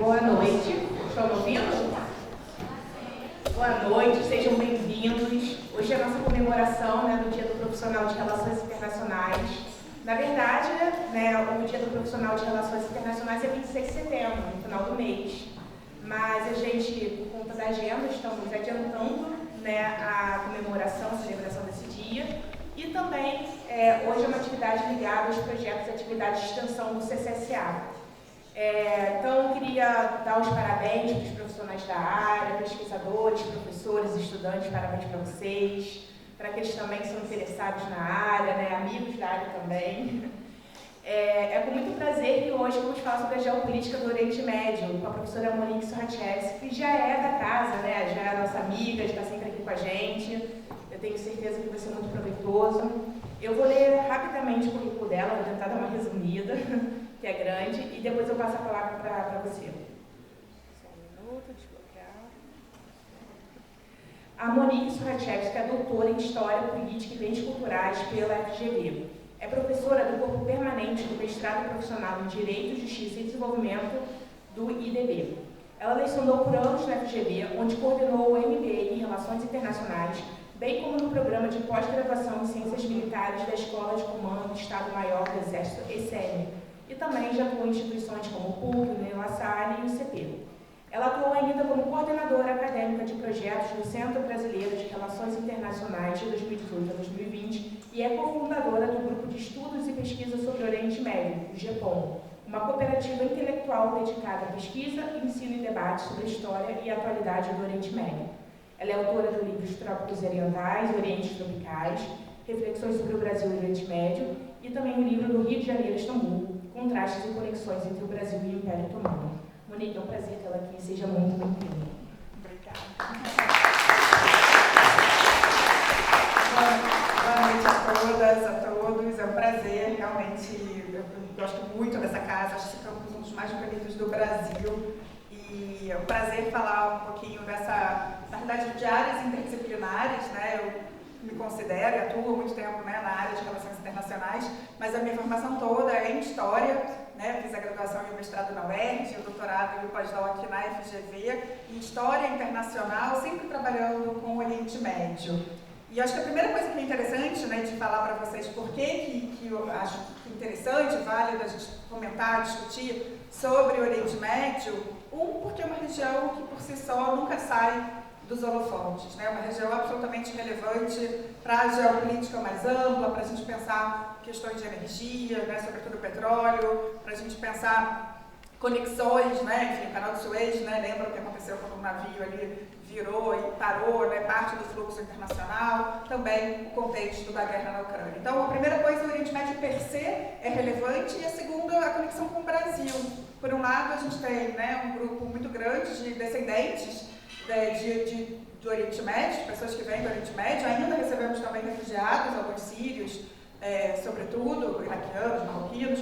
Boa noite. Estão me ouvindo? Boa noite, sejam bem-vindos. Hoje é a nossa comemoração, do Dia do Profissional de Relações Internacionais. Na verdade, o Dia do Profissional de Relações Internacionais é 26 de setembro, no final do mês. Mas a gente, por conta da agenda, estamos adiantando a comemoração, a celebração desse dia. E também, hoje é uma atividade ligada aos projetos e atividades de extensão do CCSA. Então, eu queria dar os parabéns para os profissionais da área, pesquisadores, professores, estudantes, parabéns para vocês, para aqueles também que são interessados na área, amigos da área também. É com muito prazer que hoje vamos falar sobre a geopolítica do Oriente Médio, com a professora Monique Suchacevski, que já é da casa, já é a nossa amiga, está sempre aqui com a gente. Eu tenho certeza que vai ser muito proveitoso. Eu vou ler rapidamente o currículo dela, vou tentar dar uma resumida, que é grande, e depois eu passo a palavra para você. Só um minuto, desbloquear. A Monique Suchacevski é doutora em História, Política e Bens Culturais pela FGV. É professora do corpo permanente do mestrado profissional em Direito, Justiça e Desenvolvimento do IDB. Ela lecionou por anos na FGV, onde coordenou o MBA em Relações Internacionais, bem como no programa de pós-graduação em Ciências Militares da Escola de Comando do Estado-Maior do Exército, ECM, e também já atuou em instituições como o PUC, o NEO-LaSalle e o CP. Ela atuou ainda como coordenadora acadêmica de projetos no Centro Brasileiro de Relações Internacionais de 2018 a 2020 e é cofundadora do Grupo de Estudos e Pesquisa sobre o Oriente Médio, o GEPOM, uma cooperativa intelectual dedicada à pesquisa, ensino e debate sobre a história e a atualidade do Oriente Médio. Ela é autora do livro Trópicos Orientais, Orientes Tropicais, Reflexões sobre o Brasil e o Oriente Médio, e também o livro Do Rio de Janeiro a Istambul, Contrastes e Conexões entre o Brasil e o Império Otomano. Monique, é um prazer tê-la aqui, seja muito bem-vinda. Obrigada. Boa noite a todas, a todos, é um prazer, realmente, eu gosto muito dessa casa, acho que esse campus é um dos mais bonitos do Brasil. E é um prazer falar um pouquinho dessa, na verdade, de áreas interdisciplinares, Eu me considero e atuo há muito tempo na área de relações internacionais, mas a minha formação toda é em História, Fiz a graduação e o mestrado na UERJ, o doutorado e o pós-doc na FGV, em História Internacional, sempre trabalhando com o Oriente Médio. E acho que a primeira coisa que é interessante, de falar para vocês por que eu acho interessante, válido a gente comentar, discutir sobre o Oriente Médio, porque é uma região que por si só nunca sai dos holofotes, uma região absolutamente relevante para a geopolítica mais ampla, para a gente pensar questões de energia, sobretudo petróleo, para a gente pensar conexões, enfim, o canal de Suez, lembra o que aconteceu quando um navio ali virou e parou, parte do fluxo internacional, também o contexto da guerra na Ucrânia. Então, a primeira coisa, o Oriente Médio per se é relevante, e a segunda, a conexão com o Brasil. Por um lado, a gente tem um grupo muito grande de descendentes do Oriente Médio, pessoas que vêm do Oriente Médio, ainda recebemos também refugiados, alguns sírios, sobretudo, iraquianos, marroquinos,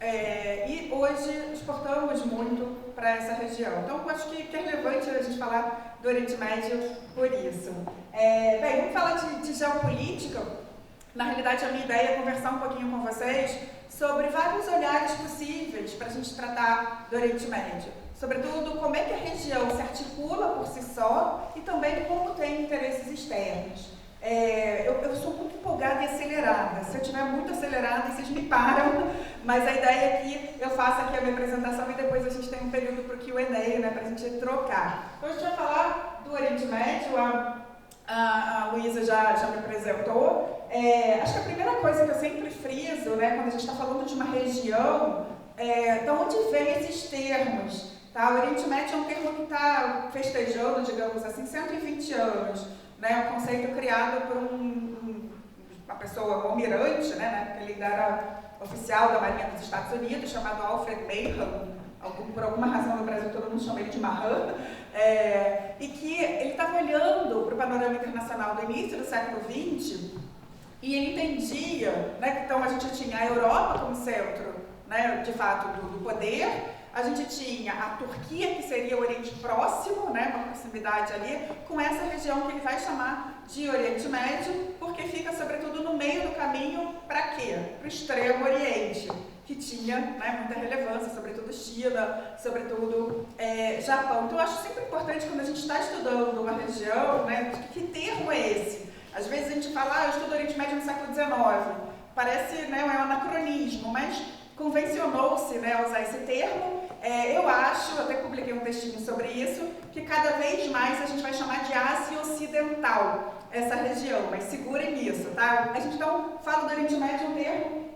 e hoje exportamos muito para essa região. Então, acho que é relevante a gente falar do Oriente Médio por isso. Bem, vamos falar de geopolítica. Na realidade, a minha ideia é conversar um pouquinho com vocês sobre vários olhares possíveis para a gente tratar do Oriente Médio. Sobretudo, como é que a região se articula por si só e também como tem interesses externos. Eu sou muito empolgada e acelerada. Se eu estiver muito acelerada, vocês me param, mas a ideia é que eu faça aqui a minha apresentação e depois a gente tem um período para o Q&A, para a gente trocar. Então, a gente vai falar do Oriente Médio, a Luísa já me apresentou. Acho que a primeira coisa que eu sempre friso, quando a gente está falando de uma região, de onde vêm esses termos? O Oriente Médio é um termo que está festejando, digamos assim, 120 anos. Um conceito criado por uma pessoa, um almirante, ele era oficial da Marinha dos Estados Unidos, chamado Alfred Mayhem. Por alguma razão no Brasil todo mundo chama ele de Mahan, e que ele estava olhando para o panorama internacional do início do século XX e ele entendia, que então a gente tinha a Europa como centro, de fato, do poder. a gente tinha a Turquia, que seria o Oriente Próximo, né, uma proximidade ali, com essa região que ele vai chamar de Oriente Médio, porque fica sobretudo no meio do caminho para quê? Para o Extremo Oriente, que tinha, né, muita relevância, sobretudo China, sobretudo Japão. Então eu acho sempre importante quando a gente está estudando uma região, né, que termo é esse? Às vezes a gente fala, eu estudo Oriente Médio no século XIX, parece, né, um anacronismo, mas convencionou-se, né, usar esse termo. Eu acho, até publiquei um textinho sobre isso, que cada vez mais a gente vai chamar de Ásia Ocidental essa região, mas segurem nisso, tá? A gente então fala do Oriente Médio um termo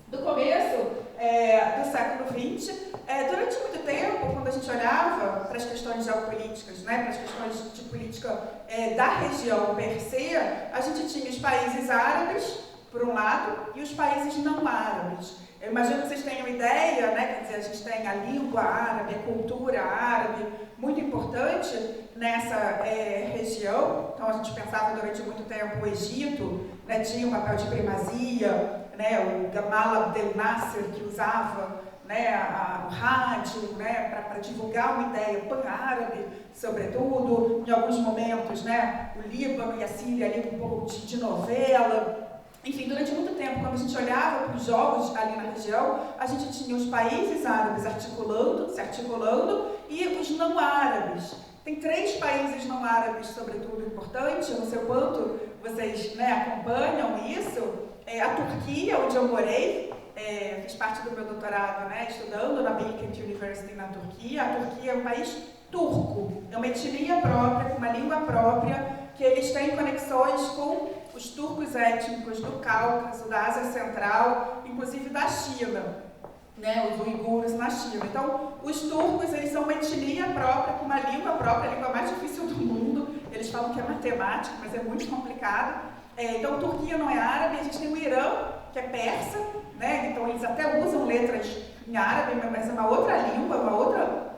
do começo do século XX. Durante muito tempo, quando a gente olhava para as questões geopolíticas, né, para as questões de política da região per se, a gente tinha os países árabes, por um lado, e os países não árabes. Eu imagino que vocês tenham ideia, né? Quer dizer, a gente tem a língua árabe, a cultura árabe, muito importante nessa região. Então, a gente pensava durante muito tempo o Egito, né, tinha um papel de primazia, né, o Gamal Abdel Nasser, que usava, né, o rádio, né, para divulgar uma ideia pan-árabe, sobretudo. Em alguns momentos, né, o Líbano e a Síria ali com um pouco de novela. Enfim, durante muito tempo, quando a gente olhava para os jogos ali na região, a gente tinha os países árabes se articulando, e os não árabes. Tem 3 países não árabes, sobretudo, importantes, eu não sei o quanto vocês, né, acompanham isso. A Turquia, onde eu morei, fiz parte do meu doutorado, né, estudando na Bilkent University na Turquia. A Turquia é um país turco, é uma etnia própria, com uma língua própria, que eles têm conexões com os turcos étnicos do Cáucaso, da Ásia Central, inclusive da China, né, os uigures na China. Então, os turcos, eles são uma etnia própria, com uma língua própria, a língua mais difícil do mundo. Eles falam que é matemática, mas é muito complicado. Então, Turquia não é árabe. A gente tem o Irã, que é persa, né, então eles até usam letras em árabe, mas é uma outra língua, uma outra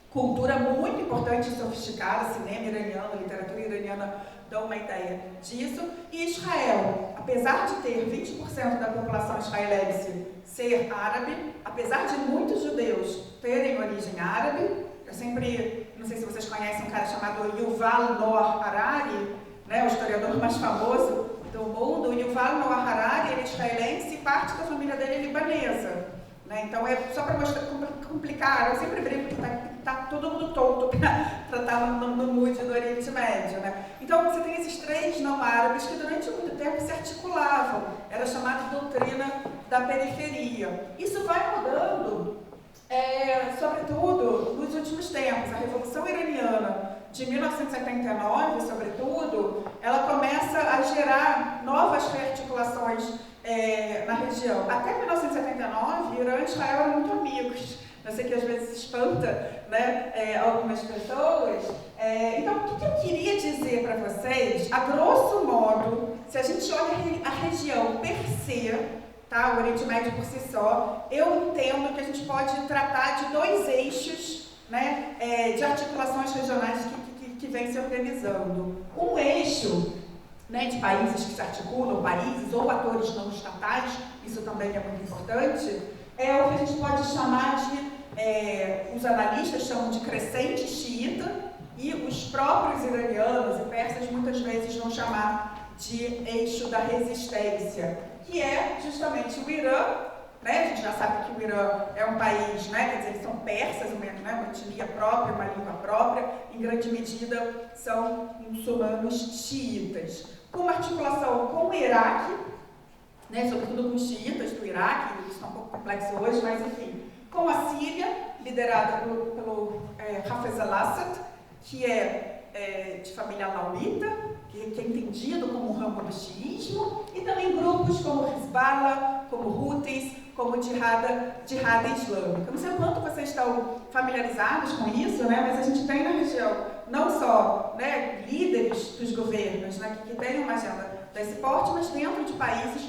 cultura muito importante e sofisticada. Cinema iraniano, literatura iraniana dão uma ideia disso. E Israel, apesar de ter 20% da população israelense ser árabe, apesar de muitos judeus terem origem árabe, eu sempre, não sei se vocês conhecem um cara chamado Yuval Noah Harari, né, o historiador mais famoso do mundo. O Yuval Noah Harari, ele é israelense e parte da família dele é libanesa. Né? Então, só para mostrar complicar, eu sempre brinco que tá todo mundo tonto para estar no mood do Oriente Médio. Né? Então, você tem esses 3 não árabes que durante muito tempo se articulavam. Era chamada doutrina da periferia. Isso vai mudando, sobretudo, nos últimos tempos. A Revolução Iraniana de 1979, sobretudo, ela começa a gerar novas rearticulações na região. Até 1979, Irã e Israel eram muito amigos. Eu sei que às vezes espanta, né, algumas pessoas. Então, o que eu queria dizer para vocês, a grosso modo, se a gente olha a região per se, tá, o Oriente Médio por si só, eu entendo que a gente pode tratar de 2 eixos, né, de articulações regionais que vem se organizando. Um eixo, né, de países que se articulam, países ou atores não estatais, isso também é muito importante, é o que a gente pode chamar de, os analistas chamam de crescente xiita, e os próprios iranianos e persas muitas vezes vão chamar de eixo da resistência, que é justamente o Irã, né? A gente já sabe que o Irã é um país, né? Quer dizer, eles são persas, né? Uma etnia própria, uma língua própria, em grande medida são muçulmanos xiitas. Com uma articulação com o Iraque, né? Sobretudo com os xiitas do Iraque, isso é um pouco complexo hoje, mas enfim, com a Síria, liderada pelo Hafez al-Assad, que é de família alaulita, que é entendido como um ramo do xiismo, e também grupos como Hezbollah, como Houthis, como Jihad Islâmica. Não sei o quanto vocês estão familiarizados com isso, né? Mas a gente tem na região não só, né, líderes dos governos, né, que têm uma agenda desse porte, mas dentro de países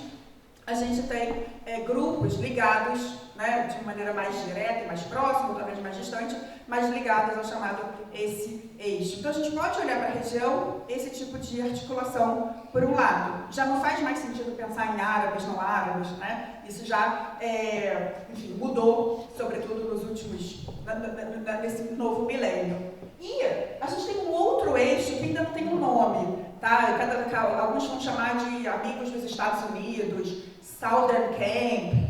a gente tem grupos ligados, né, de maneira mais direta e mais próxima, talvez mais distante, mas ligadas ao chamado esse eixo. Então a gente pode olhar para a região, esse tipo de articulação por um lado. Já não faz mais sentido pensar em árabes, não árabes, né? Isso já, enfim, mudou, sobretudo nos últimos, nesse novo milênio. E a gente tem um outro eixo que ainda não tem um nome, tá? Alguns vão chamar de Amigos dos Estados Unidos, Southern Camp,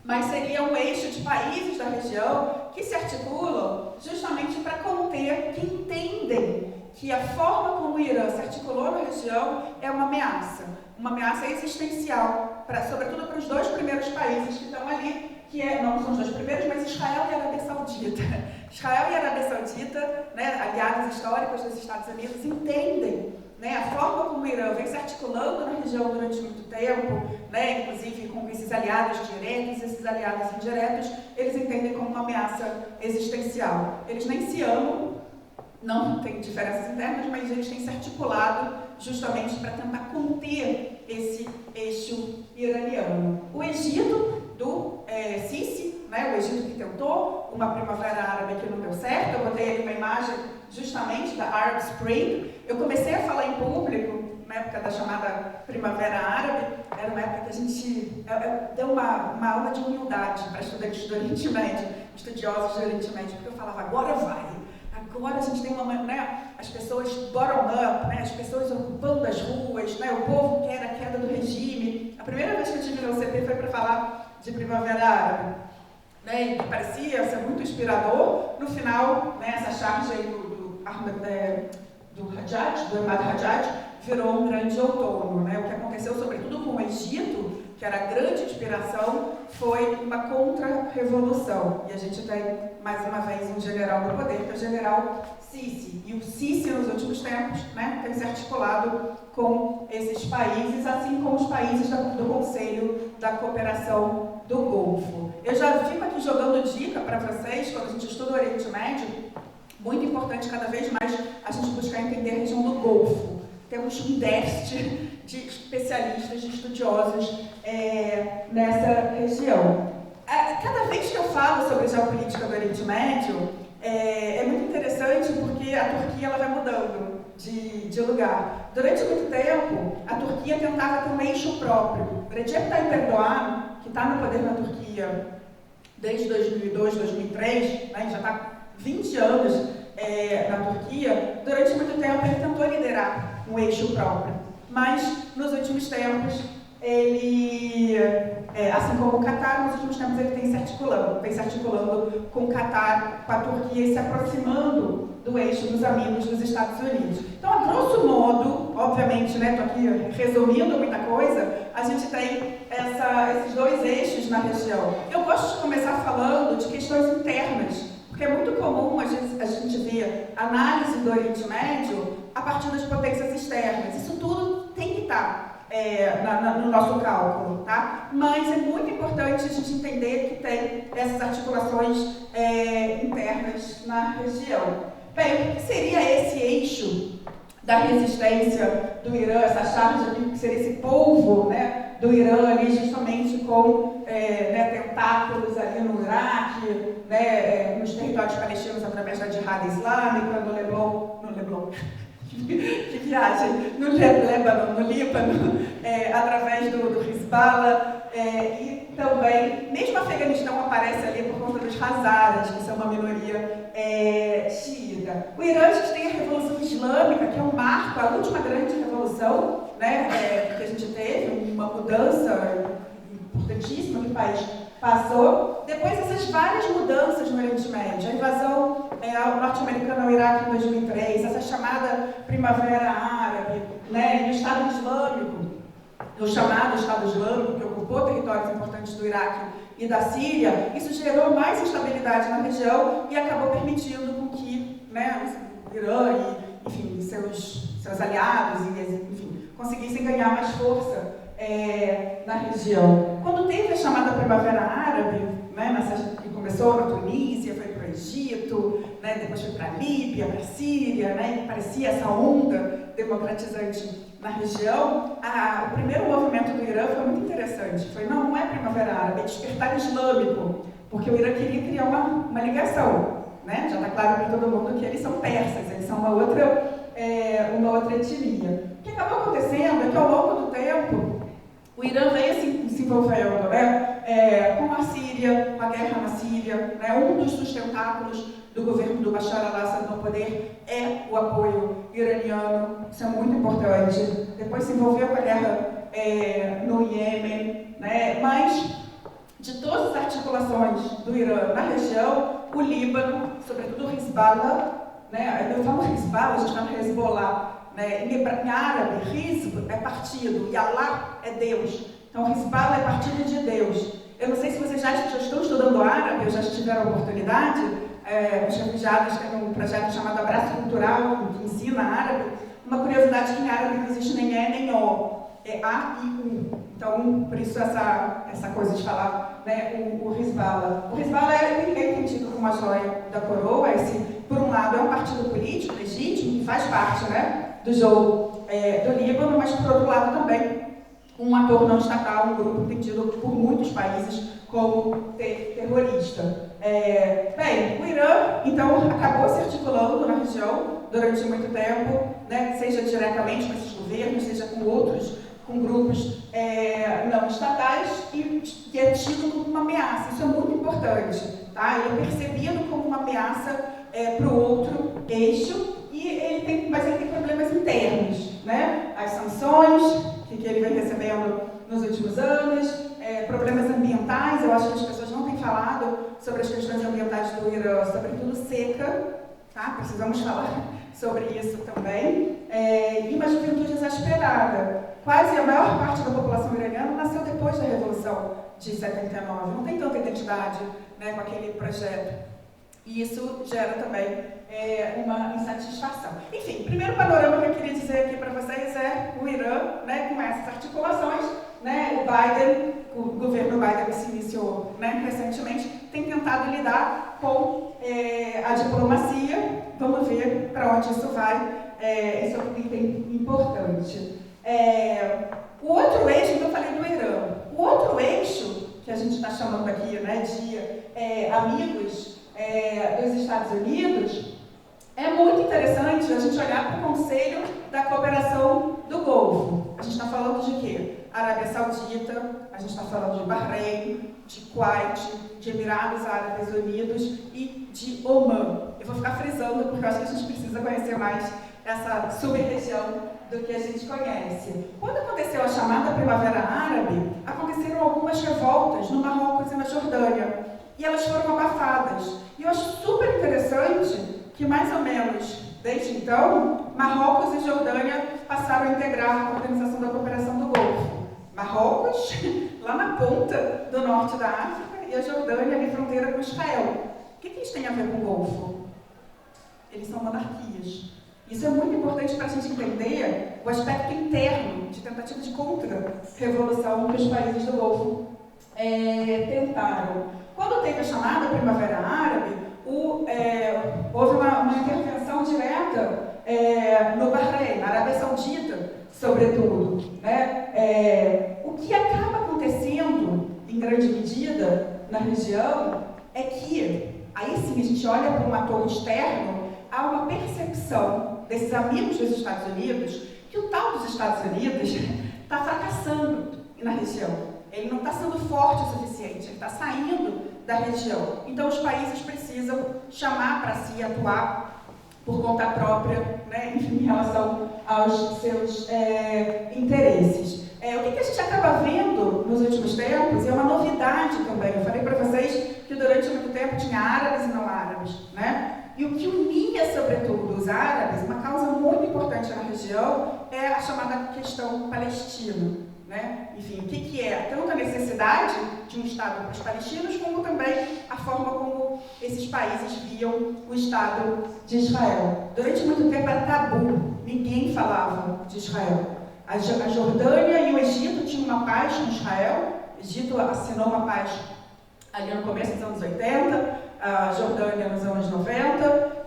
mas seria um eixo de países da região que se articulam justamente para conter, que entendem que a forma como o Irã se articulou na região é uma ameaça existencial, sobretudo para os dois primeiros países que estão ali, não são os dois primeiros, mas Israel e a Arábia Saudita. Israel e a Arábia Saudita, né, aliados históricos dos Estados Unidos, entendem, né, a forma como o Irã vem se articulando na região durante muito tempo, né, inclusive com esses aliados diretos, esses aliados indiretos, eles entendem como uma ameaça existencial. Eles nem se amam, não tem diferenças internas, mas eles têm se articulado justamente para tentar conter esse eixo iraniano. O Egito, do Sisi, né, o Egito que tentou uma primavera árabe que não deu certo, eu botei ali uma imagem justamente da Arab Spring. Eu comecei a falar em público na época da chamada Primavera Árabe, era uma época que a gente deu uma aula de humildade para estudantes do Oriente Médio, estudiosos do Oriente Médio, porque eu falava, agora vai. Agora a gente tem as pessoas bottom-up, né, as pessoas ocupando as ruas, né, o povo quer a queda do regime. A primeira vez que eu estive no UCP foi para falar de Primavera Árabe, né, que parecia ser muito inspirador. No final, né, essa charge aí do Ahmad Hajjaj, virou um grande outono. Né? O que aconteceu, sobretudo com o Egito, que era a grande inspiração, foi uma contra-revolução. E a gente tem, mais uma vez, um general do poder, que é o general Sisi. E o Sisi, nos últimos tempos, né, tem se articulado com esses países, assim como os países do Conselho da Cooperação do Golfo. Eu já fico aqui jogando dica para vocês, quando a gente estuda o Oriente Médio, muito importante cada vez mais a gente buscar entender a região do Golfo. Temos um déficit de especialistas, de estudiosos nessa região. Cada vez que eu falo sobre geopolítica do Oriente Médio, é muito interessante porque a Turquia ela vai mudando de lugar. Durante muito tempo, a Turquia tentava ter um eixo próprio. Recep Tayyip Erdogan, que está no poder na Turquia desde 2002, 2003, né, já está 20 anos na Turquia, durante muito tempo ele tentou liderar um eixo próprio, mas nos últimos tempos ele, assim como o Catar, nos últimos tempos ele vem se articulando com o Catar, com a Turquia e se aproximando do eixo dos amigos dos Estados Unidos. Então, a grosso modo, obviamente, né, estou aqui resumindo muita coisa, a gente tem esses dois eixos na região. Eu gosto de começar falando de questões internas, porque é muito comum a gente ver análise do Oriente Médio a partir das potências externas. Isso tudo tem que estar no nosso cálculo, tá? Mas é muito importante a gente entender que tem essas articulações internas na região. Bem, o que seria esse eixo da resistência do Irã, essa charge aqui, que seria esse polvo, né, do Irã ali justamente com tentáculos ali no Iraque, né, nos territórios palestinos através da Jihad Islâmica, no Leblon, que viagem, no Líbano, através do Hezbollah, e também, mesmo o Afeganistão aparece ali por conta dos Hazaras, que são uma minoria xiita. O Irã, a gente tem a Revolução Islâmica, que é um marco, a última grande revolução, né, que a gente teve, uma mudança importantíssima que o país passou. Depois essas várias mudanças no Oriente Médio, a invasão norte-americana ao Iraque em 2003, essa chamada Primavera Árabe, né, e o Estado Islâmico, o chamado Estado Islâmico, que ocupou territórios importantes do Iraque e da Síria, isso gerou mais instabilidade na região e acabou permitindo com que, né, o Irã e, enfim, seus aliados conseguissem ganhar mais força na região. Quando teve a chamada Primavera Árabe, né, que começou na Tunísia, foi para o Egito, né, depois foi para a Líbia, para a Síria, né, e parecia essa onda democratizante na região, o primeiro movimento do Irã foi muito interessante. Não é Primavera Árabe, é despertar islâmico, porque o Irã queria criar uma ligação, né? Já está claro para todo mundo que eles são persas, eles são uma outra etnia. O que acabou acontecendo é que ao longo do tempo, o Irã veio se envolvendo, né, com a Síria, com a guerra na Síria, né? Um dos sustentáculos do governo do Bashar al-Assad no poder é o apoio iraniano, isso é muito importante. Depois se envolveu com a guerra no Iêmen, né? Mas de todas as articulações do Irã na região, o Líbano, sobretudo o Hezbollah, né? Eu falo Hezbollah, a gente fala Hezbollah, né? Em árabe, Hizb é partido e Allah é Deus. Então Hezbollah é partido de Deus. Eu não sei se vocês já estão estudando árabe, ou já tiveram a oportunidade. Os refugiados têm um projeto chamado Abraço Cultural, que ensina árabe. Uma curiosidade que em árabe não existe nem E nem O, é A e U. Então, por isso essa coisa de falar, né, o Hezbollah. O Hezbollah é entendido como uma joia da coroa. Por um lado, é um partido político legítimo, que faz parte, né, do jogo do Líbano, mas, por outro lado, também um ator não estatal, um grupo entendido por muitos países como terrorista. Bem, o Irã, então, acabou se articulando na região durante muito tempo, né, seja diretamente com esses governos, seja com grupos não estatais, e é tido como uma ameaça. Isso é muito importante, tá? Ele é percebido como uma ameaça para o outro eixo, mas ele tem problemas internos, né? As sanções que ele vem recebendo nos últimos anos, problemas ambientais. Eu acho que as pessoas não têm falado sobre as questões ambientais do Irã, sobretudo seca, tá? Precisamos falar sobre isso também. E uma juventude exasperada. Quase a maior parte da população iraniana nasceu depois da Revolução de 79. Não tem tanta identidade, né, com aquele projeto. E isso gera também uma insatisfação. Enfim, o primeiro panorama que eu queria dizer aqui para vocês é o Irã, né, com essas articulações, né, o governo Biden que se iniciou, né, recentemente, tem tentado lidar com a diplomacia. Vamos ver para onde isso vai. Isso é um item importante. O outro eixo, então eu falei do Irã. O outro eixo, que a gente está chamando aqui, né, de amigos dos Estados Unidos, é muito interessante a gente olhar para o Conselho da Cooperação do Golfo. A gente está falando de quê? Arábia Saudita, a gente está falando de Bahrein, de Kuwait, de Emirados Árabes Unidos e de Omã. Eu vou ficar frisando porque eu acho que a gente precisa conhecer mais essa sub-região do que a gente conhece. Quando aconteceu a chamada Primavera Árabe, aconteceram algumas revoltas no Marrocos e na Jordânia. E elas foram abafadas. E eu acho super interessante que, mais ou menos desde então, Marrocos e Jordânia passaram a integrar a Organização da Cooperação do Golfo. Marrocos, lá na ponta do norte da África, e a Jordânia, ali fronteira com Israel. O que isso tem a ver com o Golfo? Eles são monarquias. Isso é muito importante para a gente entender o aspecto interno de tentativa de contra-revolução que os países do Golfo tentaram. Quando teve a chamada Primavera Árabe, houve uma intervenção direta no Bahrein, na Arábia Saudita, sobretudo, né? O que acaba acontecendo, em grande medida, na região, é que, aí sim, a gente olha para um ator externo, há uma percepção desses amigos dos Estados Unidos que o tal dos Estados Unidos está fracassando na região. Ele não está sendo forte o suficiente, ele está saindo da região. Então, os países precisam chamar para si, atuar por conta própria, né, em relação aos seus interesses. O que a gente acaba vendo nos últimos tempos, e é uma novidade também, eu falei para vocês que durante muito tempo tinha árabes e não árabes, né? E o que unia, sobretudo, os árabes, uma causa muito importante na região, é a chamada questão palestina. Né? Enfim, o que é tanto a necessidade de um Estado para os palestinos, como também a forma como esses países viam o Estado de Israel. Durante muito tempo era tabu, ninguém falava de Israel. A Jordânia e o Egito tinham uma paz com Israel. O Egito assinou uma paz ali no começo dos anos 80, a Jordânia nos anos 90,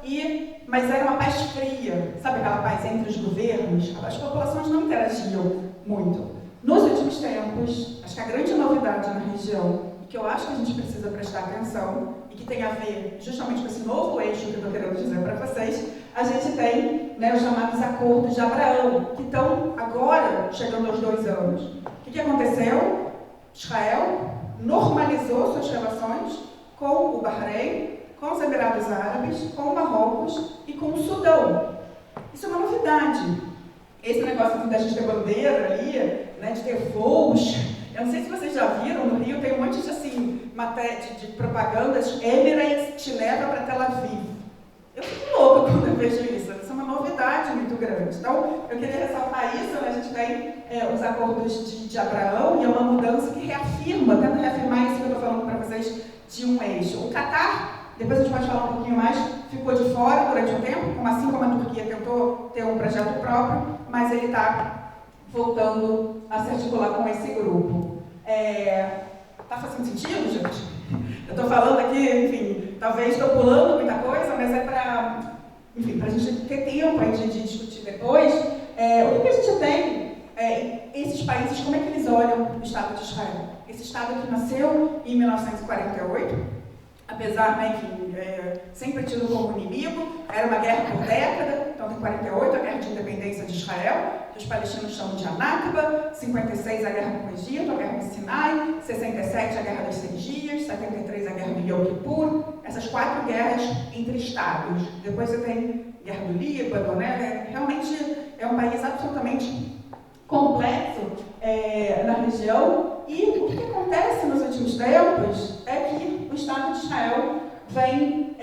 mas era uma paz fria, sabe aquela paz entre os governos? As populações não interagiam muito. Nos últimos tempos, acho que a grande novidade na região, e que eu acho que a gente precisa prestar atenção, e que tem a ver justamente com esse novo eixo que eu estou querendo dizer para vocês, a gente tem, né, os chamados Acordos de Abraão, que estão agora chegando aos 2 anos. O que aconteceu? Israel normalizou suas relações com o Bahrein, com os Emirados Árabes, com o Marrocos e com o Sudão. Isso é uma novidade. Esse negócio da gente ter bandeira ali, né, de ter voos. Eu não sei se vocês já viram, no Rio tem um monte de, assim, de propagandas. Emirates te leva para Tel Aviv. Eu fico louca quando eu vejo isso. Isso é uma novidade muito grande. Então, eu queria ressaltar isso, né? A gente tem os acordos de Abraão, e é uma mudança que reafirma, tenta reafirmar isso que eu estou falando para vocês, de um eixo. O Catar, depois a gente pode falar um pouquinho mais, ficou de fora durante um tempo, assim como a Turquia tentou ter um projeto próprio, mas ele está voltando a se articular com esse grupo. Está fazendo sentido, gente? Eu estou falando aqui, enfim, talvez estou pulando muita coisa, mas é para, enfim, para a gente ter tempo aí de discutir depois. O que a gente tem, esses países, como é que eles olham o Estado de Israel? Esse Estado que nasceu em 1948, apesar, né, enfim, sempre tido como inimigo, era uma guerra por década. Então, em 48, a Guerra de Independência de Israel, que os palestinos chamam de Anakba, 56, a Guerra com o Egito, a Guerra do Sinai, 67, a Guerra das 6 Dias, 73, a Guerra do Yom Kippur, essas 4 guerras entre estados. Depois você tem a Guerra do Líbano, né? Realmente é um país absolutamente complexo na região. E o que acontece nos últimos tempos é que o Estado de Israel vem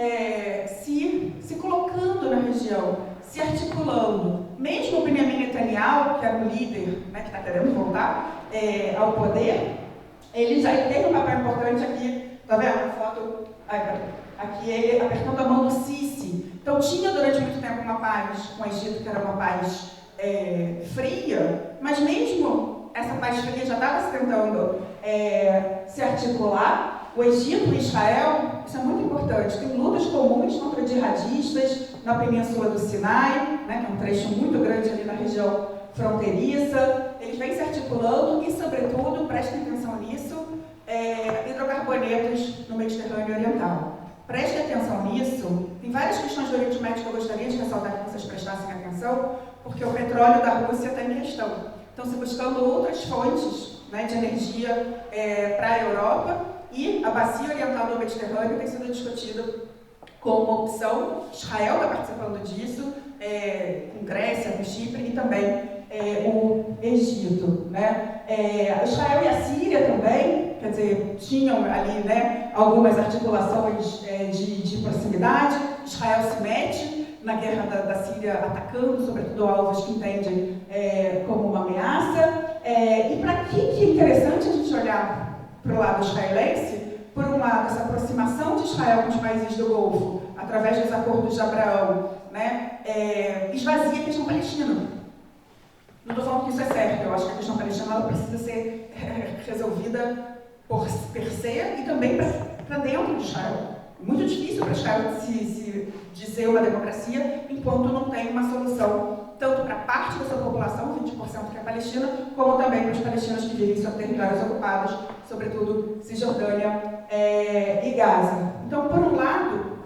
se colocando na região, se articulando. Mesmo o Benjamin Netanyahu, que era um líder, né, que está querendo voltar ao poder, ele já tem um papel importante aqui. Está vendo a foto? Aqui ele apertando a mão do Sisi. Então tinha durante muito tempo uma paz com o Egito, que era uma paz fria, mas mesmo essa paz fria já estava se tentando se articular. O Egito e Israel, isso é muito importante, tem lutas comuns contra jihadistas na península do Sinai, né, que é um trecho muito grande ali na região fronteiriça. Eles vêm se articulando e, sobretudo, prestem atenção nisso, hidrocarbonetos no Mediterrâneo Oriental. Prestem atenção nisso. Tem várias questões do Oriente Médio que eu gostaria de ressaltar que vocês prestassem atenção, porque o petróleo da Rússia está em questão. Estão se buscando outras fontes, né, de energia para a Europa, e a bacia oriental do Mediterrâneo tem sido discutida como uma opção. Israel está participando disso, com Grécia, com Chipre e também o Egito, né? Israel e a Síria também, quer dizer, tinham ali, né, algumas articulações de proximidade. Israel se mete na guerra da Síria, atacando sobretudo alvos que entendem como uma ameaça. E para que é interessante a gente olhar para o lado israelense? Por um lado, essa aproximação de Israel com os países do Golfo, através dos acordos de Abraão, né, esvazia a questão palestina. Não estou falando que isso é certo, eu acho que a questão palestina ela precisa ser resolvida per se e também para dentro de Israel. É muito difícil para Israel se dizer uma democracia enquanto não tem uma solução, tanto para parte da sua população, 20% que é palestina, como também para os palestinos que vivem em seus territórios ocupados, sobretudo Cisjordânia e Gaza. Então, por um lado,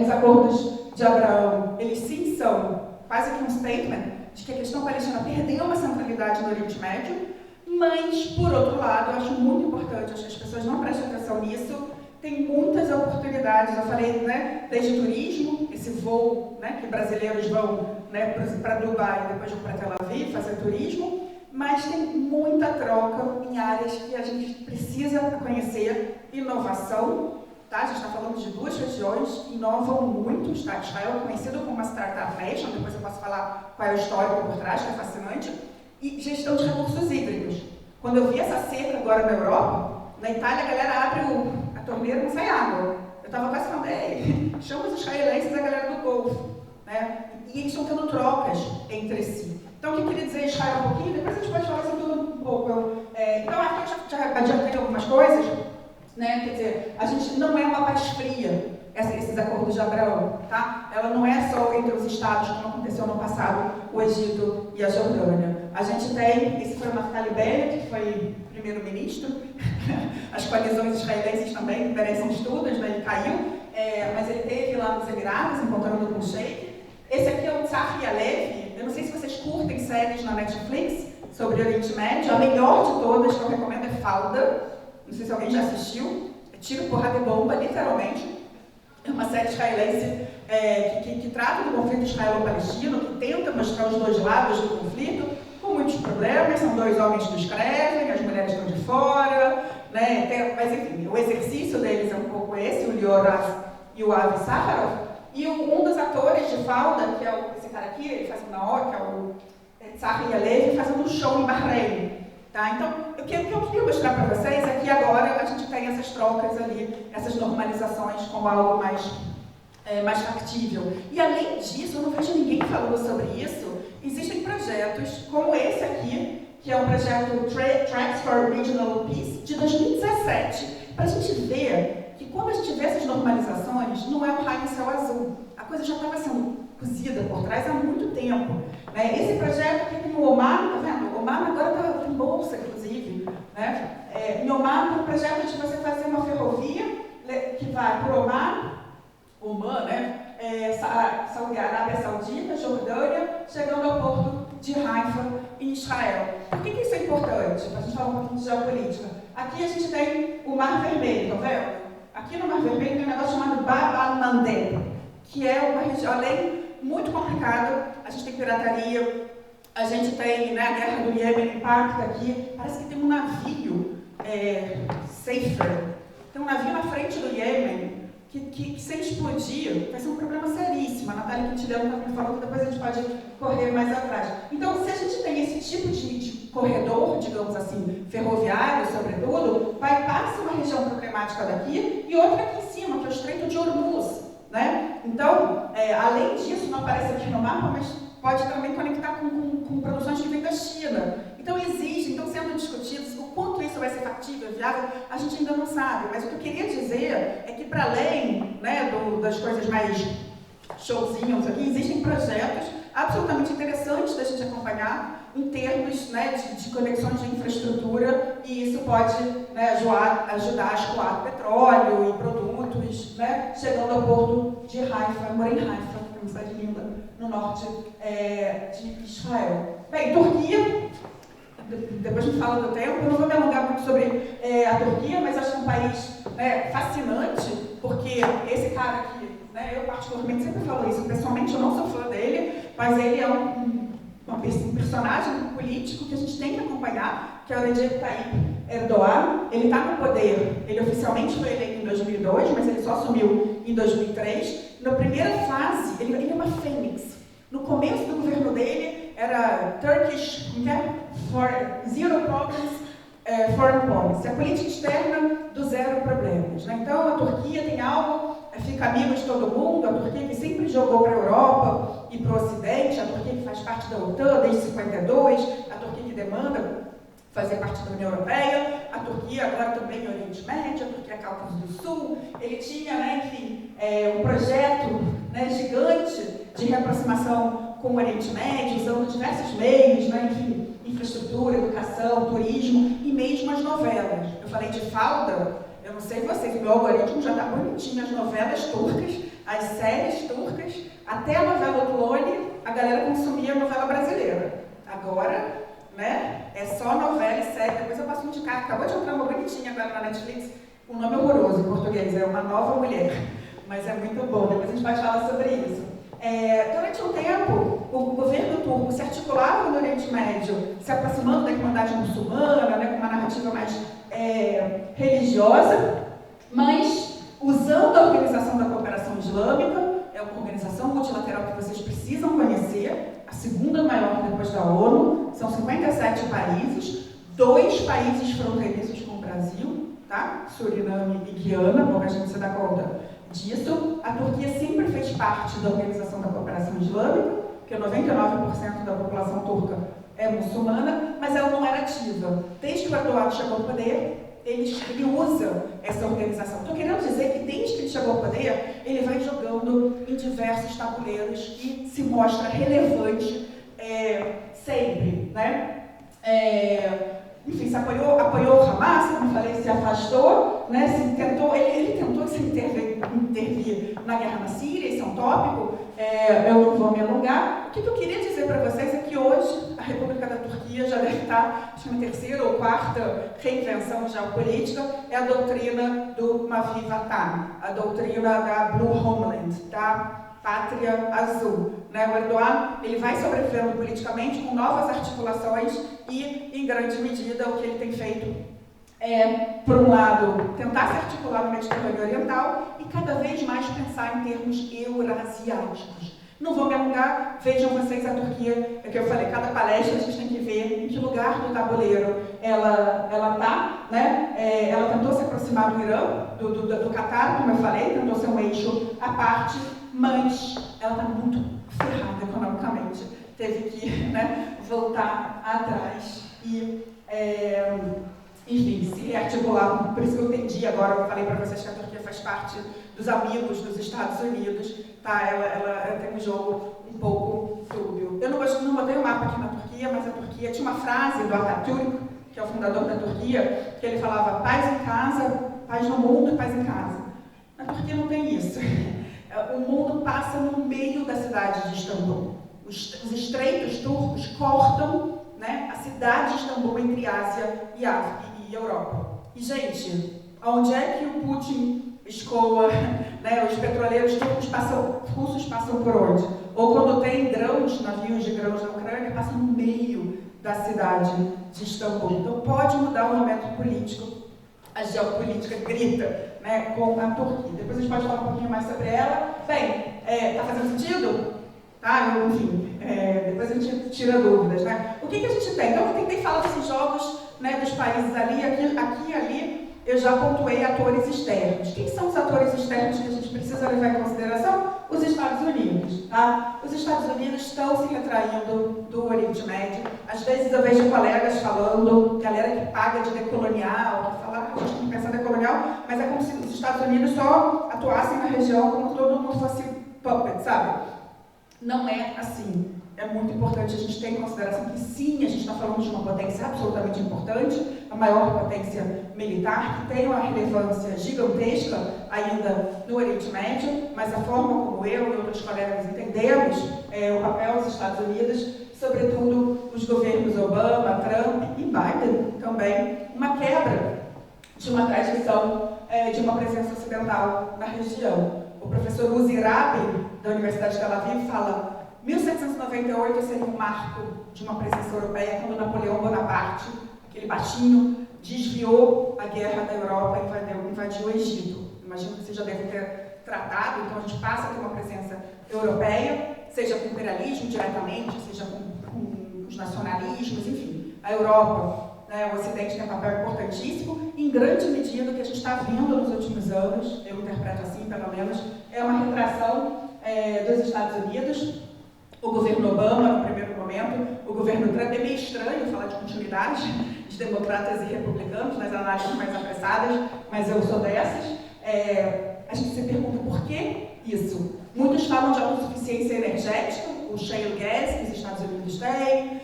os acordos de Abraão, eles sim são quase que um statement de que a questão palestina perdeu uma centralidade no Oriente Médio, mas, por outro lado, eu acho muito importante, acho que as pessoas não prestam atenção nisso, tem muitas oportunidades. Eu falei, né, desde turismo, esse voo, né, que brasileiros vão, né, para Dubai e depois vão para Tel Aviv fazer turismo, mas tem muita troca em áreas que a gente precisa conhecer. Inovação, tá? A gente está falando de 2 regiões que inovam muito. Tá? Israel é conhecido como uma startup nation, depois eu posso falar qual é o histórico por trás, que é fascinante, e gestão de recursos hídricos. Quando eu vi essa seca agora na Europa, na Itália a galera abre a torneira e não sai água. Eu estava quase falando, chama os israelenses a galera do Golfo, né? E eles estão tendo trocas entre si. Então, o que eu queria dizer Israel um pouquinho, depois a gente pode falar sobre tudo um pouco. Então, aqui eu já adiantei algumas coisas, né? Quer dizer, a gente não é uma paz fria, esses acordos de Abraão, tá? Ela não é só entre os estados, como aconteceu no passado, o Egito e a Jordânia. A gente tem, esse foi o Naftali Bennett, que foi primeiro-ministro, as coalizões israelenses também merecem estudos, né? Ele caiu, mas ele esteve lá nos Emirados, encontrando com o Sheik. Esse aqui é o Tzachi Halevi. Eu não sei se vocês curtem séries na Netflix sobre o Oriente Médio. A melhor de todas que eu recomendo é Falda. Não sei se alguém já assistiu. É tiro, porrada e bomba, literalmente. É uma série israelense que trata do conflito israelo-palestino, que tenta mostrar os dois lados do conflito, com muitos problemas. São dois homens que escrevem, as mulheres estão de fora, né? Mas enfim, o exercício deles é um pouco esse, o Lior e o Avi Saharov. E um dos atores de Falda, que é esse cara aqui, ele faz uma hora, que é o Tzachi Halevi, fazendo um show em Bahrein. Tá? Então, o que eu queria mostrar para vocês é que agora a gente tem essas trocas ali, essas normalizações como algo mais factível. E além disso, eu não vejo ninguém falando sobre isso, existem projetos como esse aqui, que é um projeto Tracks for Regional Peace, de 2017, para a gente ver que quando a gente vê essas normalizações, não é um raio em céu azul. A coisa já estava sendo cozida por trás há muito tempo. Né? Esse projeto aqui tem o Omar, tá vendo? O Omar agora está em bolsa, inclusive. Né? Em Omar tem um projeto de você fazer uma ferrovia que vai por Oman, né? Arábia Saudita, Jordânia, chegando ao porto de Haifa, em Israel. Por que isso é importante? Para a gente falar um pouquinho de geopolítica. Aqui a gente tem o Mar Vermelho, tá vendo? Aqui no Mar Vermelho tem um negócio chamado Bab al-Mandeb, que é uma região, além muito complicada. A gente tem pirataria, a gente tem, né, a guerra do Iêmen impacta aqui. Parece que tem um navio, Safer, tem um navio na frente do Iêmen, que se explodir, vai ser um problema seríssimo. A Natália Quintiliano está me falando, depois a gente pode correr mais atrás. Então, se a gente tem esse tipo de corredor, digamos assim, ferroviário, sobretudo, passa uma região problemática daqui e outra aqui em cima, que é o Estreito de Hormuz. Né? Então, além disso, não aparece aqui no mapa, mas pode também conectar com produções que vêm da China. Então, estão sendo discutidos o quanto isso vai ser factível, viável, a gente ainda não sabe. Mas o que eu queria dizer é que, para além, né, das coisas mais showzinhos aqui, existem projetos absolutamente interessantes da gente acompanhar em termos, né, de conexões de infraestrutura, e isso pode, né, ajudar a escoar petróleo e produtos, né, chegando ao porto de Haifa. Eu morei em Haifa, que é uma cidade linda, no norte de Israel. Bem, Turquia, depois me fala do tempo, eu não vou me alongar muito sobre a Turquia, mas acho que é um país, né, fascinante, porque esse cara aqui, né, eu particularmente sempre falo isso, pessoalmente eu não sou fã dele, mas ele é um personagem político que a gente tem que acompanhar, que é o Recep Tayyip Erdogan. Ele está no poder, ele oficialmente foi eleito em 2002, mas ele só assumiu em 2003. Na primeira fase, ele é uma fênix. No começo do governo dele, era Turkish for Zero Problems Foreign Policy, a política externa do zero problemas. Né? Então, a Turquia tem algo, fica amigo de todo mundo, a Turquia que sempre jogou para a Europa e para o Ocidente, a Turquia que faz parte da OTAN desde 52, a Turquia que demanda fazer parte da União Europeia, a Turquia agora também no Oriente Médio, a Turquia Cáucaso do Sul. Ele tinha, né, enfim, um projeto, né, gigante de reaproximação com o Oriente Médio, usando diversos meios, né, enfim, infraestrutura, educação, turismo e mesmo as novelas. Eu falei de Falda, eu não sei vocês, o meu algoritmo já está bonitinho, as novelas turcas, as séries turcas, até a novela O Clone, a galera consumia a novela brasileira. Agora, né, é só novela e série, depois eu passo a indicar, acabou de entrar uma bonitinha agora na Netflix, um nome horroroso em português, é Uma Nova Mulher, mas é muito bom, depois a gente pode falar sobre isso. Durante um tempo, o governo turco se articulava no Oriente Médio, se aproximando da Irmandade Muçulmana, né, com uma narrativa mais religiosa, mas usando a Organização da Cooperação Islâmica, é uma organização multilateral que vocês precisam conhecer, a segunda maior depois da ONU, são 57 países, 2 países fronteiriços com o Brasil, tá? Suriname e Guiana, pouca gente se dá conta disso. A Turquia sempre fez parte da Organização da Cooperação Islâmica, porque 99% da população turca é muçulmana, mas ela não era ativa. Desde que o Erdogan chegou ao poder, ele usa essa organização. Estou querendo dizer que desde que ele chegou ao poder, ele vai jogando em diversos tabuleiros e se mostra relevante sempre, né? enfim, se apoiou o Hamas, como falei, se afastou, né, ele tentou se intervir na guerra na Síria, esse é um tópico, eu não vou me alongar. O que eu queria dizer para vocês é que hoje a República da Turquia já deve estar, acho que na terceira ou quarta reinvenção geopolítica, é a doutrina do Mavi Vatan, a doutrina da Blue Homeland, da Pátria Azul. Né? O Erdogan ele vai sobrevivendo politicamente com novas articulações e, em grande medida, o que ele tem feito é, por um lado, tentar se articular no Mediterrâneo Oriental e cada vez mais pensar em termos eurasiáticos. Não vou me alongar, vejam vocês a Turquia, é que eu falei, cada palestra a gente tem que ver em que lugar do tabuleiro ela está, né? Ela tentou se aproximar do Irã, do Catar, como eu falei, tentou ser um eixo à parte, mas ela está muito ferrada economicamente, teve que, né, voltar atrás e, enfim, se rearticular. Por isso que eu entendi agora, eu falei para vocês que a Turquia faz parte dos amigos dos Estados Unidos, tá? Ela tem um jogo um pouco dúbio. Eu não botei o mapa aqui na Turquia, mas a Turquia tinha uma frase do Atatürk, que é o fundador da Turquia, que ele falava paz em casa, paz no mundo e paz em casa. Na Turquia não tem isso. O mundo passa no meio da cidade de Istambul. Os estreitos turcos cortam, né, a cidade de Istambul entre Ásia e Europa. E, gente, onde é que o Putin escoa, né, os petroleiros russos passam por onde? Ou quando tem grãos, navios de grãos na Ucrânia, passam no meio da cidade de Istambul. Então, pode mudar o momento político. A geopolítica grita, né, com a Turquia. Depois a gente pode falar um pouquinho mais sobre ela. Bem, tá fazendo sentido? Tá? Enfim, depois a gente tira dúvidas, né? O que a gente tem? Então, eu tentei falar desses jogos, né, dos países ali, aqui e ali, eu já pontuei atores externos. Quem são os atores externos que a gente precisa levar em consideração? Os Estados Unidos, tá? Os Estados Unidos estão se retraindo do Oriente Médio. Às vezes eu vejo colegas falando, galera que paga de decolonial, que fala que a gente não pensa decolonial, mas é como se os Estados Unidos só atuassem na região como todo mundo fosse puppet, sabe? Não é assim. É muito importante a gente ter em consideração que sim, a gente está falando de uma potência absolutamente importante, a maior potência militar, que tem uma relevância gigantesca ainda no Oriente Médio, mas a forma como eu e outros colegas entendemos o papel dos Estados Unidos, sobretudo os governos Obama, Trump e Biden também, uma quebra de uma tradição de uma presença ocidental na região. O professor Uzi Rabi, da Universidade de Tel Aviv, fala 1798 seria um marco de uma presença europeia quando Napoleão Bonaparte, aquele baixinho, desviou a guerra da Europa e invadiu o Egito. Imagino que vocês já devem ter tratado, então a gente passa a ter uma presença europeia, seja com o imperialismo diretamente, seja com os nacionalismos, enfim. A Europa, né, o Ocidente tem um papel importantíssimo, em grande medida o que a gente está vendo nos últimos anos, eu interpreto assim pelo menos, é uma retração dos Estados Unidos. O governo Obama, no primeiro momento, o governo Trump, é meio estranho falar de continuidade de democratas e republicanos nas análises mais apressadas, mas eu sou dessas. A gente se pergunta por que isso? Muitos falam de autossuficiência energética, o shale gas que os Estados Unidos têm,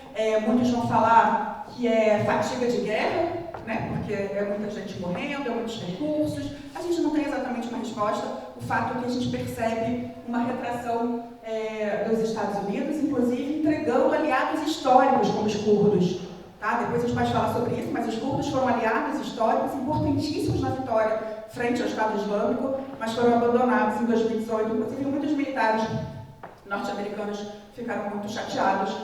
muitos vão falar que é fatiga de guerra, né, porque é muita gente morrendo, é muitos recursos. A gente não tem exatamente uma resposta. O fato é que a gente percebe uma retração dos Estados Unidos, inclusive entregando aliados históricos como os curdos. Tá? Depois a gente pode falar sobre isso, mas os curdos foram aliados históricos importantíssimos na vitória frente ao Estado Islâmico, mas foram abandonados em 2018. Inclusive, muitos militares norte-americanos ficaram muito chateados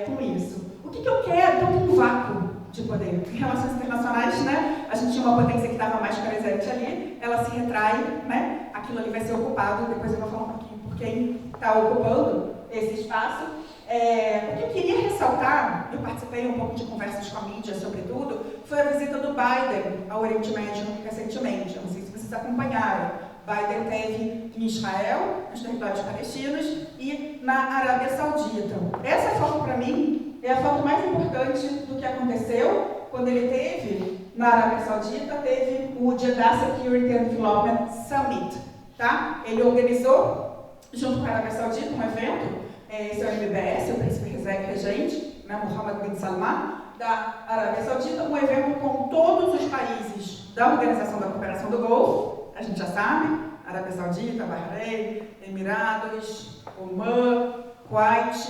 com isso. O que eu quero? Então, tem um vácuo de poder. Em relações internacionais, né, a gente tinha uma potência que estava mais presente ali, ela se retrai, né, aquilo ali vai ser ocupado, depois eu vou falar um pouquinho por quem está ocupando esse espaço. O que eu queria ressaltar, eu participei um pouco de conversas com a mídia sobre tudo, foi a visita do Biden ao Oriente Médio recentemente. Eu não sei se vocês acompanharam. Biden esteve em Israel, nos territórios palestinos e na Arábia Saudita. Essa foto, para mim, é a foto mais importante do que aconteceu quando ele esteve na Arábia Saudita. Teve o Jeddah Security and Development Summit. Tá? Ele organizou, junto com a Arábia Saudita, um evento. Esse é o MBS, o príncipe regente, né, Mohammed bin Salman, da Arábia Saudita, um evento com todos os países da Organização da Cooperação do Golfo, a gente já sabe, Arábia Saudita, Bahrein, Emirados, Omã, Kuwait,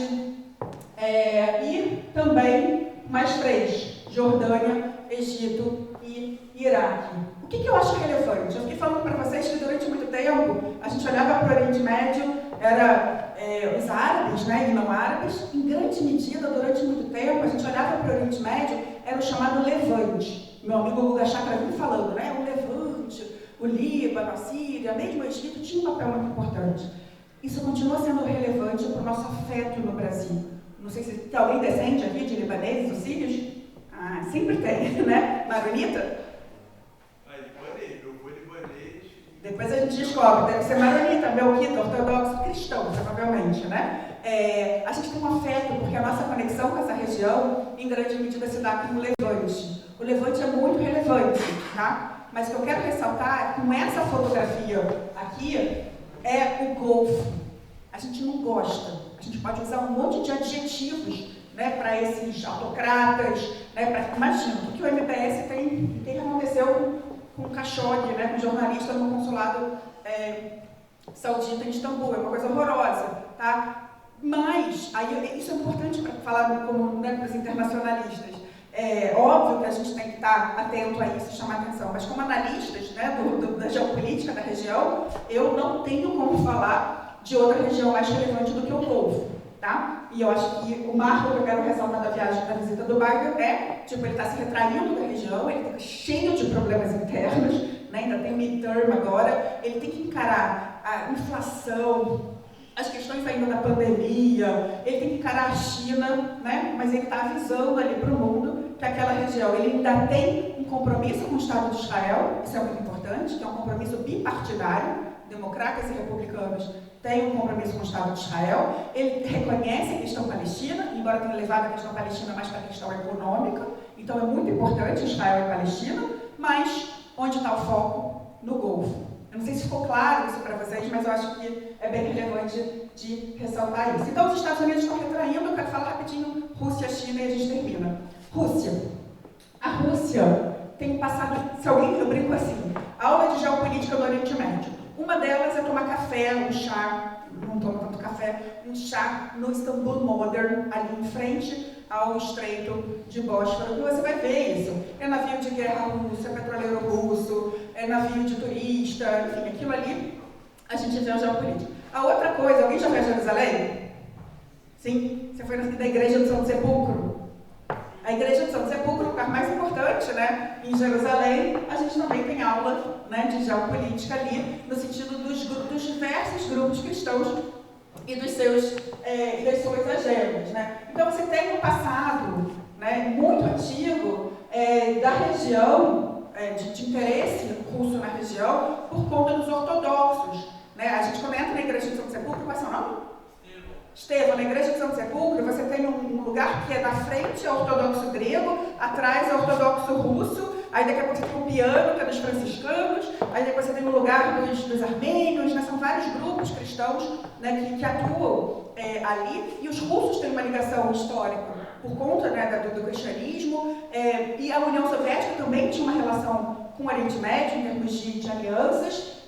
e também mais 3, Jordânia, Egito e Iraque. O que eu acho relevante? Eu fiquei falando para vocês que durante muito tempo a gente olhava para o Oriente Médio, era os árabes, né, e não árabes, em grande medida, durante muito tempo, a gente olhava para o Oriente Médio, era o chamado Levante. Meu amigo Guga Chakra vinha falando, né, o Levante, o Líbano, a Síria, mesmo o Egito, tinha um papel muito importante. Isso continua sendo relevante para o nosso afeto no Brasil. Não sei se tem alguém descende aqui de libaneses ou sírios? Ah, sempre tem, né? Maronita? Depois a gente descobre, deve ser maronita, melquita, ortodoxo, cristão, provavelmente, né? A gente tem um afeto, porque a nossa conexão com essa região, em grande medida, se dá com o Levante. O Levante é muito relevante, tá? Mas o que eu quero ressaltar, com essa fotografia aqui, é o Golfo. A gente não gosta, a gente pode usar um monte de adjetivos, né, para esses autocratas, né, imagina, o que o MBS tem, que aconteceu com o Khashoggi, né, com o jornalista no consulado saudita em Istambul, é uma coisa horrorosa, tá? Mas, aí, isso é importante para falar como, né, para os internacionalistas. É óbvio que a gente tem que estar atento a isso e chamar atenção, mas como analistas, né, da geopolítica da região, eu não tenho como falar de outra região mais relevante do que o Golfo, tá? E eu acho que o marco que eu quero ressaltar da viagem, da visita do Biden ele está se retraindo da região, ele está cheio de problemas internos, né, ainda tem midterm agora, ele tem que encarar a inflação, as questões ainda da pandemia, ele tem que encarar a China, né, mas ele está avisando ali para o mundo que aquela região, ele ainda tem um compromisso com o Estado de Israel, isso é muito importante, que é um compromisso bipartidário, democratas e republicanos têm um compromisso com o Estado de Israel, ele reconhece a questão palestina, embora tenha levado a questão palestina mais para a questão econômica, então é muito importante Israel e Palestina, mas onde está o foco? No Golfo. Eu não sei se ficou claro isso para vocês, mas eu acho que é bem relevante de ressaltar isso. Então, os Estados Unidos estão retraindo, eu quero falar rapidinho Rússia, China e a gente termina. Rússia. A Rússia tem passado, se alguém, eu brinco assim, aula de geopolítica do Oriente Médio. Uma delas é tomar café, um chá, não tomo tanto café, um chá no Istanbul Modern, ali em frente ao Estreito de Bósforo, e você vai ver isso. É navio de guerra russo, é petroleiro russo, é navio de turista, enfim, aquilo ali a gente vê a geopolítica. A outra coisa, alguém já foi a Jerusalém? Sim? Você foi da Igreja do Santo Sepulcro? A Igreja do Santo Sepulcro, o lugar mais importante, né? Em Jerusalém, a gente também tem aula, né, de geopolítica ali, no sentido dos diversos grupos cristãos e das suas agendas, né? Então, você tem um passado, né, muito antigo da região, de interesse russo na região, por conta dos ortodoxos, né? A gente, quando entra na Igreja do Santo Sepulcro, qual é o seu nome? Estevão, na Igreja de Santo Sepulcro, você tem um lugar que é na frente é ortodoxo grego, atrás é ortodoxo russo, aí daqui a pouco você tem um piano, que é dos franciscanos, aí depois você tem um lugar dos armênios, né? São vários grupos cristãos, né, que atuam ali, e os russos têm uma ligação histórica por conta, né, do cristianismo, e a União Soviética também tinha uma relação com o Oriente Médio, em termos de alianças,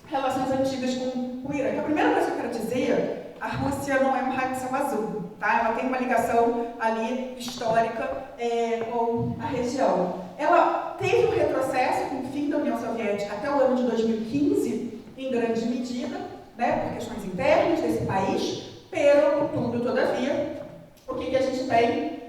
relações antigas com o Irã. Então, a primeira coisa que eu quero dizer, a Rússia não é um raio de céu azul, tá? Ela tem uma ligação ali histórica com a região. Ela teve um retrocesso com o fim da União Soviética até o ano de 2015, em grande medida, né, por questões internas desse país, pero, contudo, todavia, o que a gente tem?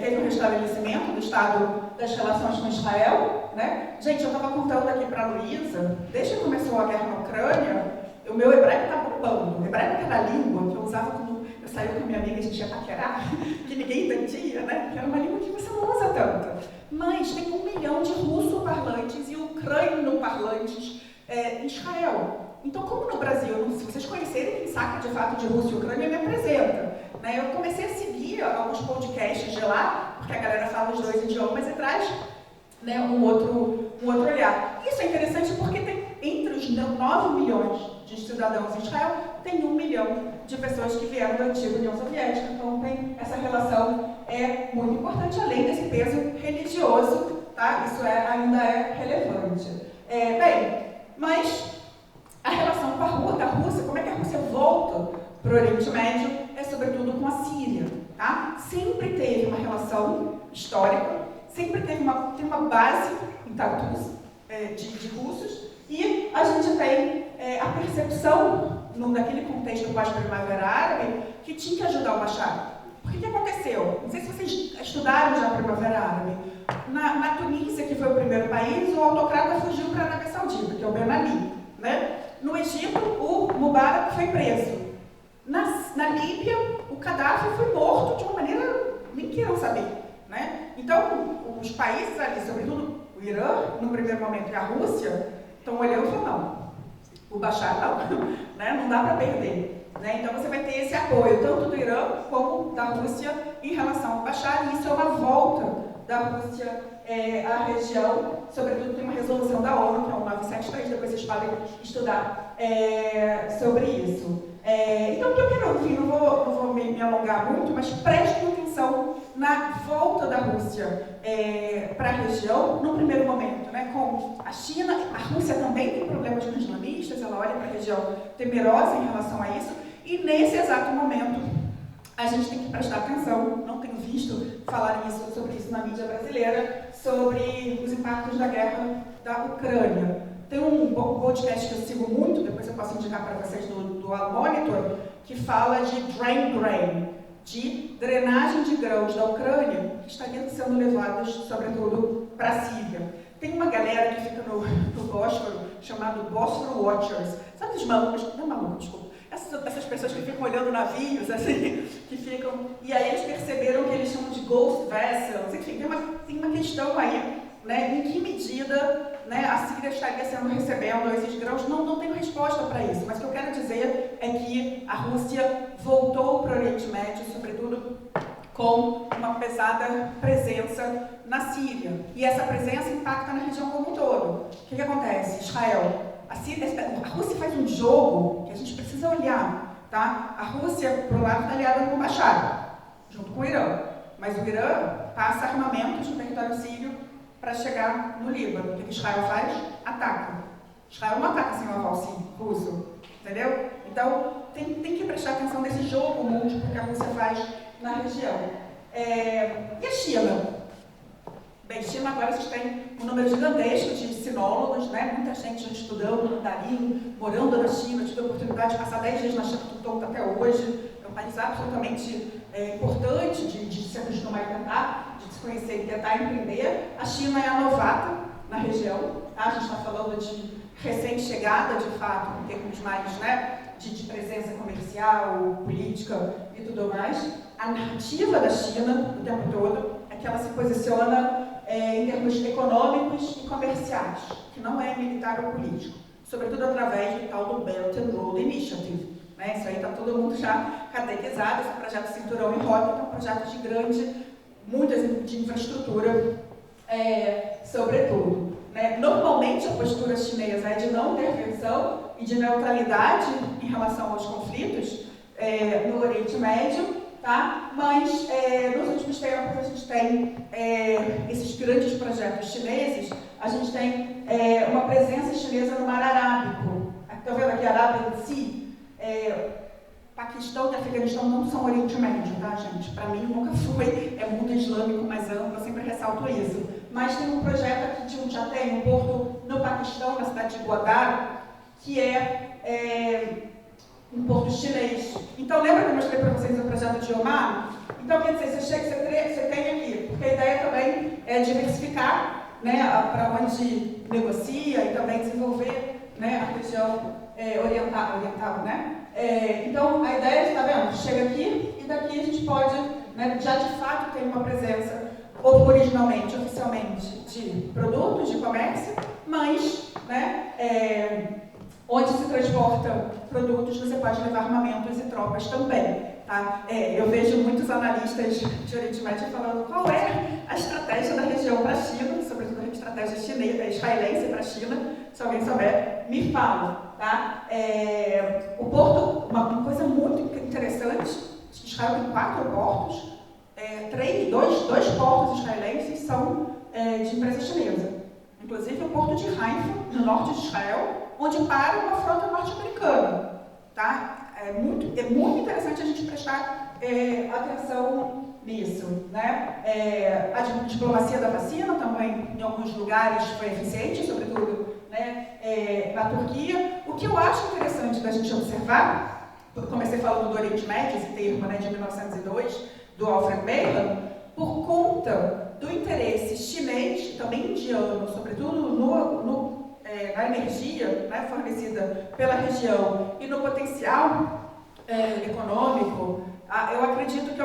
Teve um restabelecimento do estado das relações com Israel, né? Gente, eu estava contando aqui para a Luísa, desde que começou a guerra na Ucrânia, o meu hebraico está bombando. O hebraico era a língua que eu usava quando eu saía com a minha amiga, a gente ia paquerar, que ninguém entendia, né? Que era uma língua que você não usa tanto. Mas tem 1 milhão de russo-parlantes e ucrano-parlantes em Israel. Então, como no Brasil, se vocês conhecerem quem saca de fato de Rússia e Ucrânia, me apresenta. Né? Eu comecei a seguir alguns podcasts de lá, porque a galera fala os dois idiomas e traz, né, um outro olhar. Isso é interessante porque tem entre os 9 milhões de cidadãos em Israel, tem 1 milhão de pessoas que vieram da antiga União Soviética. Então, tem essa relação muito importante, além desse peso religioso, tá? Isso ainda é relevante. Mas a relação com da Rússia, como é que a Rússia volta para o Oriente Médio, é sobretudo com a Síria. Tá? Sempre teve uma relação histórica, sempre teve tem uma base em Tartus de russos, e a gente tem a percepção, naquele contexto pós-primavera árabe, que tinha que ajudar o Bashar. Por que aconteceu? Não sei se vocês estudaram já a Primavera Árabe. Na Tunísia, que foi o primeiro país, o autocrata fugiu para a Arábia Saudita, que é o Ben Ali. Né? No Egito, o Mubarak foi preso. Na Líbia, o Gaddafi foi morto de uma maneira nem queiram saber. Né? Então, os países ali, sobretudo o Irã, no primeiro momento, e a Rússia, estão olhando e falando, não, o Bashar não, né? Não dá para perder. Né? Então, você vai ter esse apoio, tanto do Irã como da Rússia, em relação ao Bashar, e isso é uma volta da Rússia à região, sobretudo tem uma resolução da ONU, que é o 973, depois vocês podem estudar sobre isso. Então, o que eu quero, enfim, não vou me alongar muito, mas prestem atenção na volta da Rússia para a região, no primeiro momento, né, com a China. A Rússia também tem problemas com islamistas, ela olha para a região temerosa em relação a isso, e nesse exato momento a gente tem que prestar atenção, não tenho visto falar sobre isso na mídia brasileira, sobre os impactos da guerra da Ucrânia. Tem um podcast que eu sigo muito, depois eu posso indicar para vocês do Al Monitor, que fala de drain grain, de drenagem de grãos da Ucrânia, que estariam sendo levados, sobretudo, para a Síria. Tem uma galera que fica no Bósforo, chamado Bósforo Watchers. Sabe os malucos? Não malucos, desculpa. Essas pessoas que ficam olhando navios, assim, que ficam... E aí eles perceberam que eles chamam de ghost vessels. Enfim, tem uma questão aí, né, em que medida, né, a Síria estaria recebendo esses grãos. Não tenho resposta para isso, mas o que eu quero dizer é que a Rússia voltou para o Oriente Médio, sobretudo com uma pesada presença na Síria. E essa presença impacta na região como um todo. O que acontece? Israel. A Rússia faz um jogo que a gente precisa olhar. Tá? A Rússia, por um lado, está aliada com o Bashar, junto com o Irã. Mas o Irã passa armamentos no território sírio para chegar no Líbano. O que Israel faz? Ataca. Israel não ataca sem o aval russo. Entendeu? Então, tem que prestar atenção nesse jogo múltiplo que a Rússia faz na região. E a China? Bem, China agora vocês têm um número gigantesco de sinólogos, né? Muita gente já estudando mandarim, morando na China, tive a oportunidade de passar 10 dias na China até hoje. É um país absolutamente importante de se acostumar e tentar, de se conhecer e tentar empreender. A China é a novata na região, tá? A gente está falando de recém-chegada, de fato, em termos mais, né, de presença comercial, política e tudo mais. A narrativa da China, o tempo todo, é que ela se posiciona em termos econômicos e comerciais, que não é militar ou político, sobretudo através do tal do Belt and Road Initiative. Né? Isso aí está todo mundo já catequizado, esse projeto Cinturão e Rota, que é um projeto de muitas de infraestrutura, sobretudo. Né? Normalmente a postura chinesa é de não intervenção e de neutralidade em relação aos conflitos no Oriente Médio, tá? Mas nos últimos tempos a gente tem esses grandes projetos chineses, a gente tem uma presença chinesa no Mar Arábico. Estão vendo aqui a Arábia em si? Paquistão e Afeganistão não são Oriente Médio, tá, gente? Para mim nunca foi, mundo islâmico mais amplo, eu sempre ressalto isso. Mas tem um projeto aqui de já tem um porto no Paquistão, na cidade de Gwadar, que um porto chinês. Então, lembra que eu mostrei para vocês o projeto de Oman? Então, quer dizer, você tem aqui, porque a ideia também é diversificar, né, para onde negocia e também desenvolver, né, a região oriental, né? Então, a ideia, está vendo? Chega aqui e daqui a gente pode, né, já de fato ter uma presença originalmente, oficialmente, de produtos, de comércio, mas, né, onde se transporta produtos, você pode levar armamentos e tropas também. Tá? Eu vejo muitos analistas de Oriente Médio falando qual é a estratégia da região para a China, sobretudo a estratégia israelense para a China. Se alguém souber, me fala. Tá? O porto, uma coisa muito interessante, Israel tem 4 portos, dois portos israelenses são de empresa chinesa. Inclusive o porto de Haifa, no norte de Israel, onde para uma frota norte-americana. Tá? É muito interessante a gente prestar atenção nisso. Né? A diplomacia da vacina também, em alguns lugares, foi eficiente, sobretudo, né, na Turquia. O que eu acho interessante da gente observar, eu comecei falando do Oriente Médio, esse termo, né, de 1902, do Alfred Behler, por conta do interesse chinês, também indiano, sobretudo na energia, né, fornecida pela região e no potencial econômico. Eu acredito que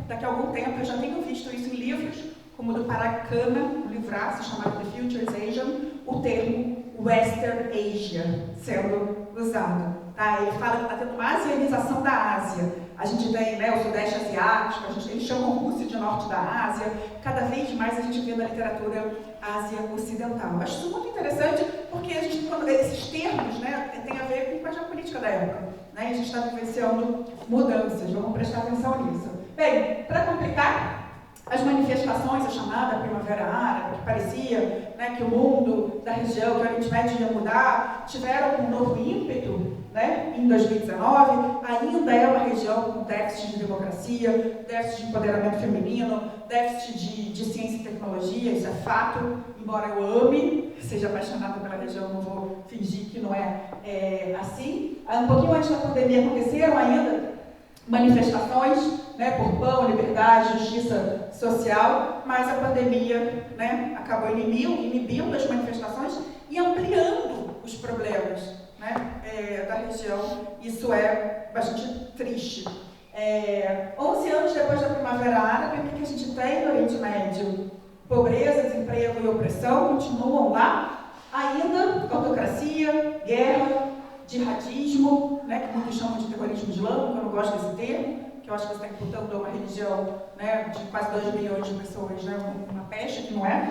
daqui a algum tempo, eu já tenho visto isso em livros, como o do Parag Khanna, um livraço chamado The Future is Asian, o termo Western Asia sendo usado. Tá? Ele fala que está tendo uma asianização da Ásia. A gente tem, né, o Sudeste Asiático, eles chamam Rússia de Norte da Ásia. Cada vez mais a gente vê na literatura Ásia Ocidental. Eu acho isso muito interessante porque esses termos, né, têm a ver com a geopolítica da época. Né? A gente está vivenciando mudanças, vamos prestar atenção nisso. Bem, para complicar, as manifestações, a chamada Primavera Árabe, que parecia, né, que o mundo da região, que o Oriente Médio ia mudar, tiveram um novo ímpeto, né, em 2019. Ainda é uma região com déficit de democracia, déficit de empoderamento feminino, déficit de ciência e tecnologia, isso é fato, embora eu ame, seja apaixonada pela região, não vou fingir que não é assim. Um pouquinho antes da pandemia aconteceram ainda manifestações, né, por pão, liberdade, justiça social, mas a pandemia, né, acabou inibindo as manifestações e ampliando os problemas, né, da região. Isso é bastante triste. 11 anos depois da Primavera Árabe, o que a gente tem no Oriente Médio? Pobreza, desemprego e opressão continuam lá, ainda autocracia, guerra, jihadismo, né, que muitos chamam de terrorismo islâmico, eu não gosto desse termo, que eu acho que você está imputando uma religião, né, de quase 2 milhões de pessoas, né, uma peste que não é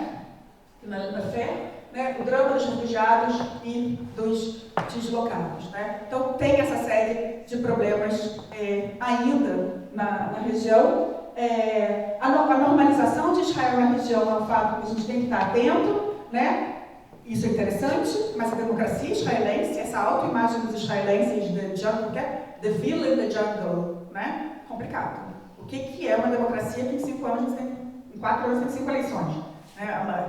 na fé, né, o drama dos refugiados e dos deslocados. Né. Então tem essa série de problemas ainda na região. A normalização de Israel na região é um fato que a gente tem que estar atento, né. Isso é interessante, mas a democracia israelense, essa autoimagem dos israelenses, the villa in the jungle, né? Complicado. O que é uma democracia que em 4 anos tem 5 eleições?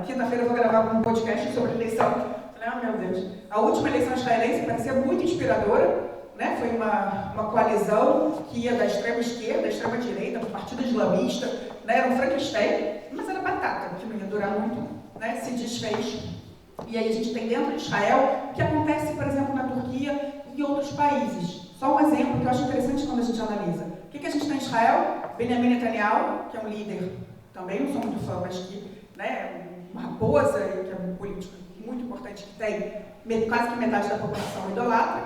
Quinta-feira eu vou gravar um podcast sobre eleição. Meu Deus. A última eleição israelense parecia muito inspiradora, né? Foi uma coalizão que ia da extrema esquerda, da extrema direita, do Partido Islamista, né? Era um Frankenstein, mas era batata, que não ia durar muito, né? Se desfez. E aí a gente tem dentro de Israel o que acontece, por exemplo, na Turquia e em outros países. Só um exemplo que eu acho interessante quando a gente analisa. O que a gente tem em Israel? Benjamin Netanyahu, que é um líder, também não sou muito fã, mas que, né, uma raposa, que é um político muito importante, que tem quase que metade da população idolatra.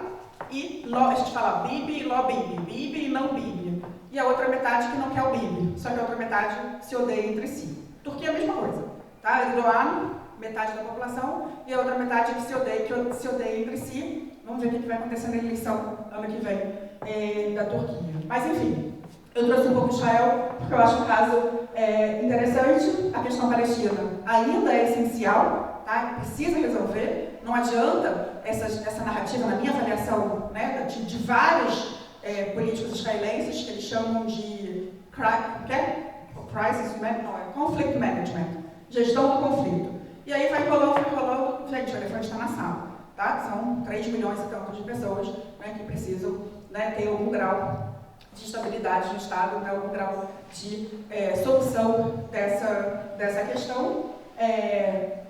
E a gente fala Bibi e Ló Bibi, Bibi e não Bibi. E a outra metade que não quer o Bibi, só que a outra metade se odeia entre si. Turquia é a mesma coisa. Tá? Erdogan, metade da população, e a outra metade que se odeia entre si. Vamos ver o que vai acontecer na eleição ano que vem da Turquia. Mas, enfim, eu trouxe um pouco de Israel, porque eu acho um caso interessante. A questão palestina ainda é essencial, tá? Precisa resolver. Não adianta essa narrativa, na minha avaliação, né, de vários políticos israelenses, que eles chamam de conflict management, gestão do conflito. E aí vai rolando, gente, o elefante está na sala, tá? São 3 milhões e tantos de pessoas, né, que precisam, né, ter algum grau de estabilidade no Estado, né, algum grau de solução dessa questão.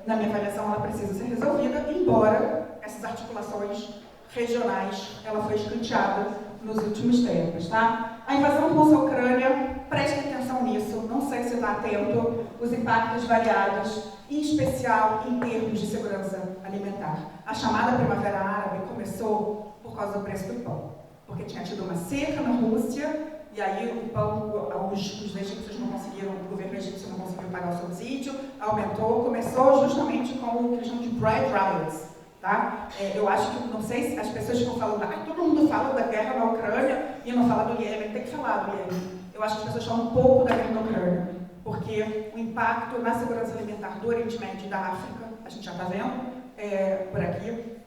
Na minha avaliação, ela precisa ser resolvida, embora essas articulações regionais, ela foi escanteada nos últimos tempos, tá? A invasão russa à Ucrânia, prestem atenção nisso, não sei se está atento, os impactos variados, em especial em termos de segurança alimentar. A chamada Primavera Árabe começou por causa do preço do pão, porque tinha tido uma seca na Rússia e aí o pão, os egípcios não conseguiram, o governo egípcio não conseguiu pagar o subsídio, aumentou, começou justamente com o que eles chamam de bread riots. Tá? Eu acho que, não sei se as pessoas ficam falando, todo mundo fala da guerra na Ucrânia e não fala do Iêmen, tem que falar do Iêmen. Eu acho que as pessoas falam um pouco da guerra na Ucrânia, porque o impacto na segurança alimentar do Oriente Médio e da África, a gente já está vendo por aqui,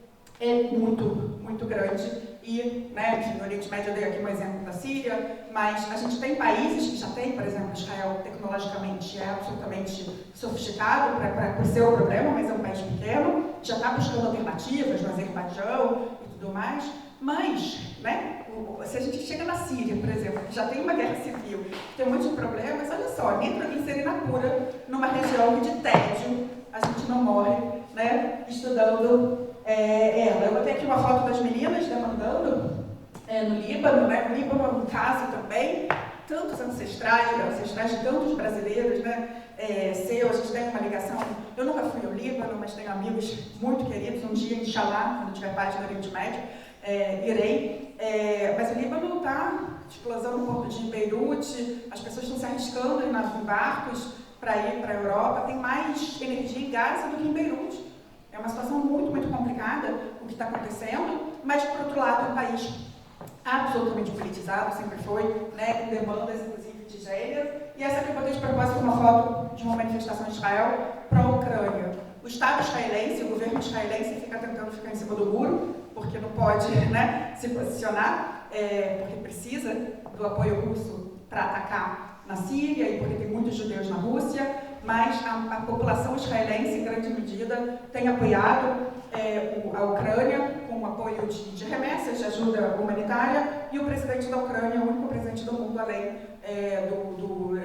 é muito, muito grande. E, né, enfim, no Oriente Médio eu dei aqui um exemplo da Síria, mas a gente tem países que já tem, por exemplo, Israel tecnologicamente é absolutamente sofisticado para o seu problema, mas é um país pequeno, já está buscando alternativas no Azerbaijão e tudo mais, mas, né, se a gente chega na Síria, por exemplo, que já tem uma guerra civil, tem um monte de problemas, olha só, nitroglicerina pura numa região de tédio, a gente não morre, né, estudando ela. Eu botei aqui uma foto das meninas demandando no Líbano, né? O Líbano é um caso também, tantos ancestrais de tantos brasileiros, né? A gente tem uma ligação, eu nunca fui ao Líbano, mas tenho amigos muito queridos, um dia, inshallah, quando tiver paz no Oriente Médio, irei. Mas o Líbano está explosão no porto de Beirute, as pessoas estão se arriscando em barcos para ir para a Europa, tem mais energia em Gaza do que em Beirute. É uma situação muito, muito complicada o que está acontecendo, mas, por outro lado, é um país absolutamente politizado, sempre foi, né, com demandas, inclusive, de gênero. E essa aqui eu botei de propósito uma foto de uma manifestação em Israel para a Ucrânia. O Estado israelense, o governo israelense fica tentando ficar em cima do muro, porque não pode, né, se posicionar, porque precisa do apoio russo para atacar na Síria e porque tem muitos judeus na Rússia. Mas a população israelense, em grande medida, tem apoiado a Ucrânia com apoio de remessas, de ajuda humanitária, e o presidente da Ucrânia, o único presidente do mundo, além do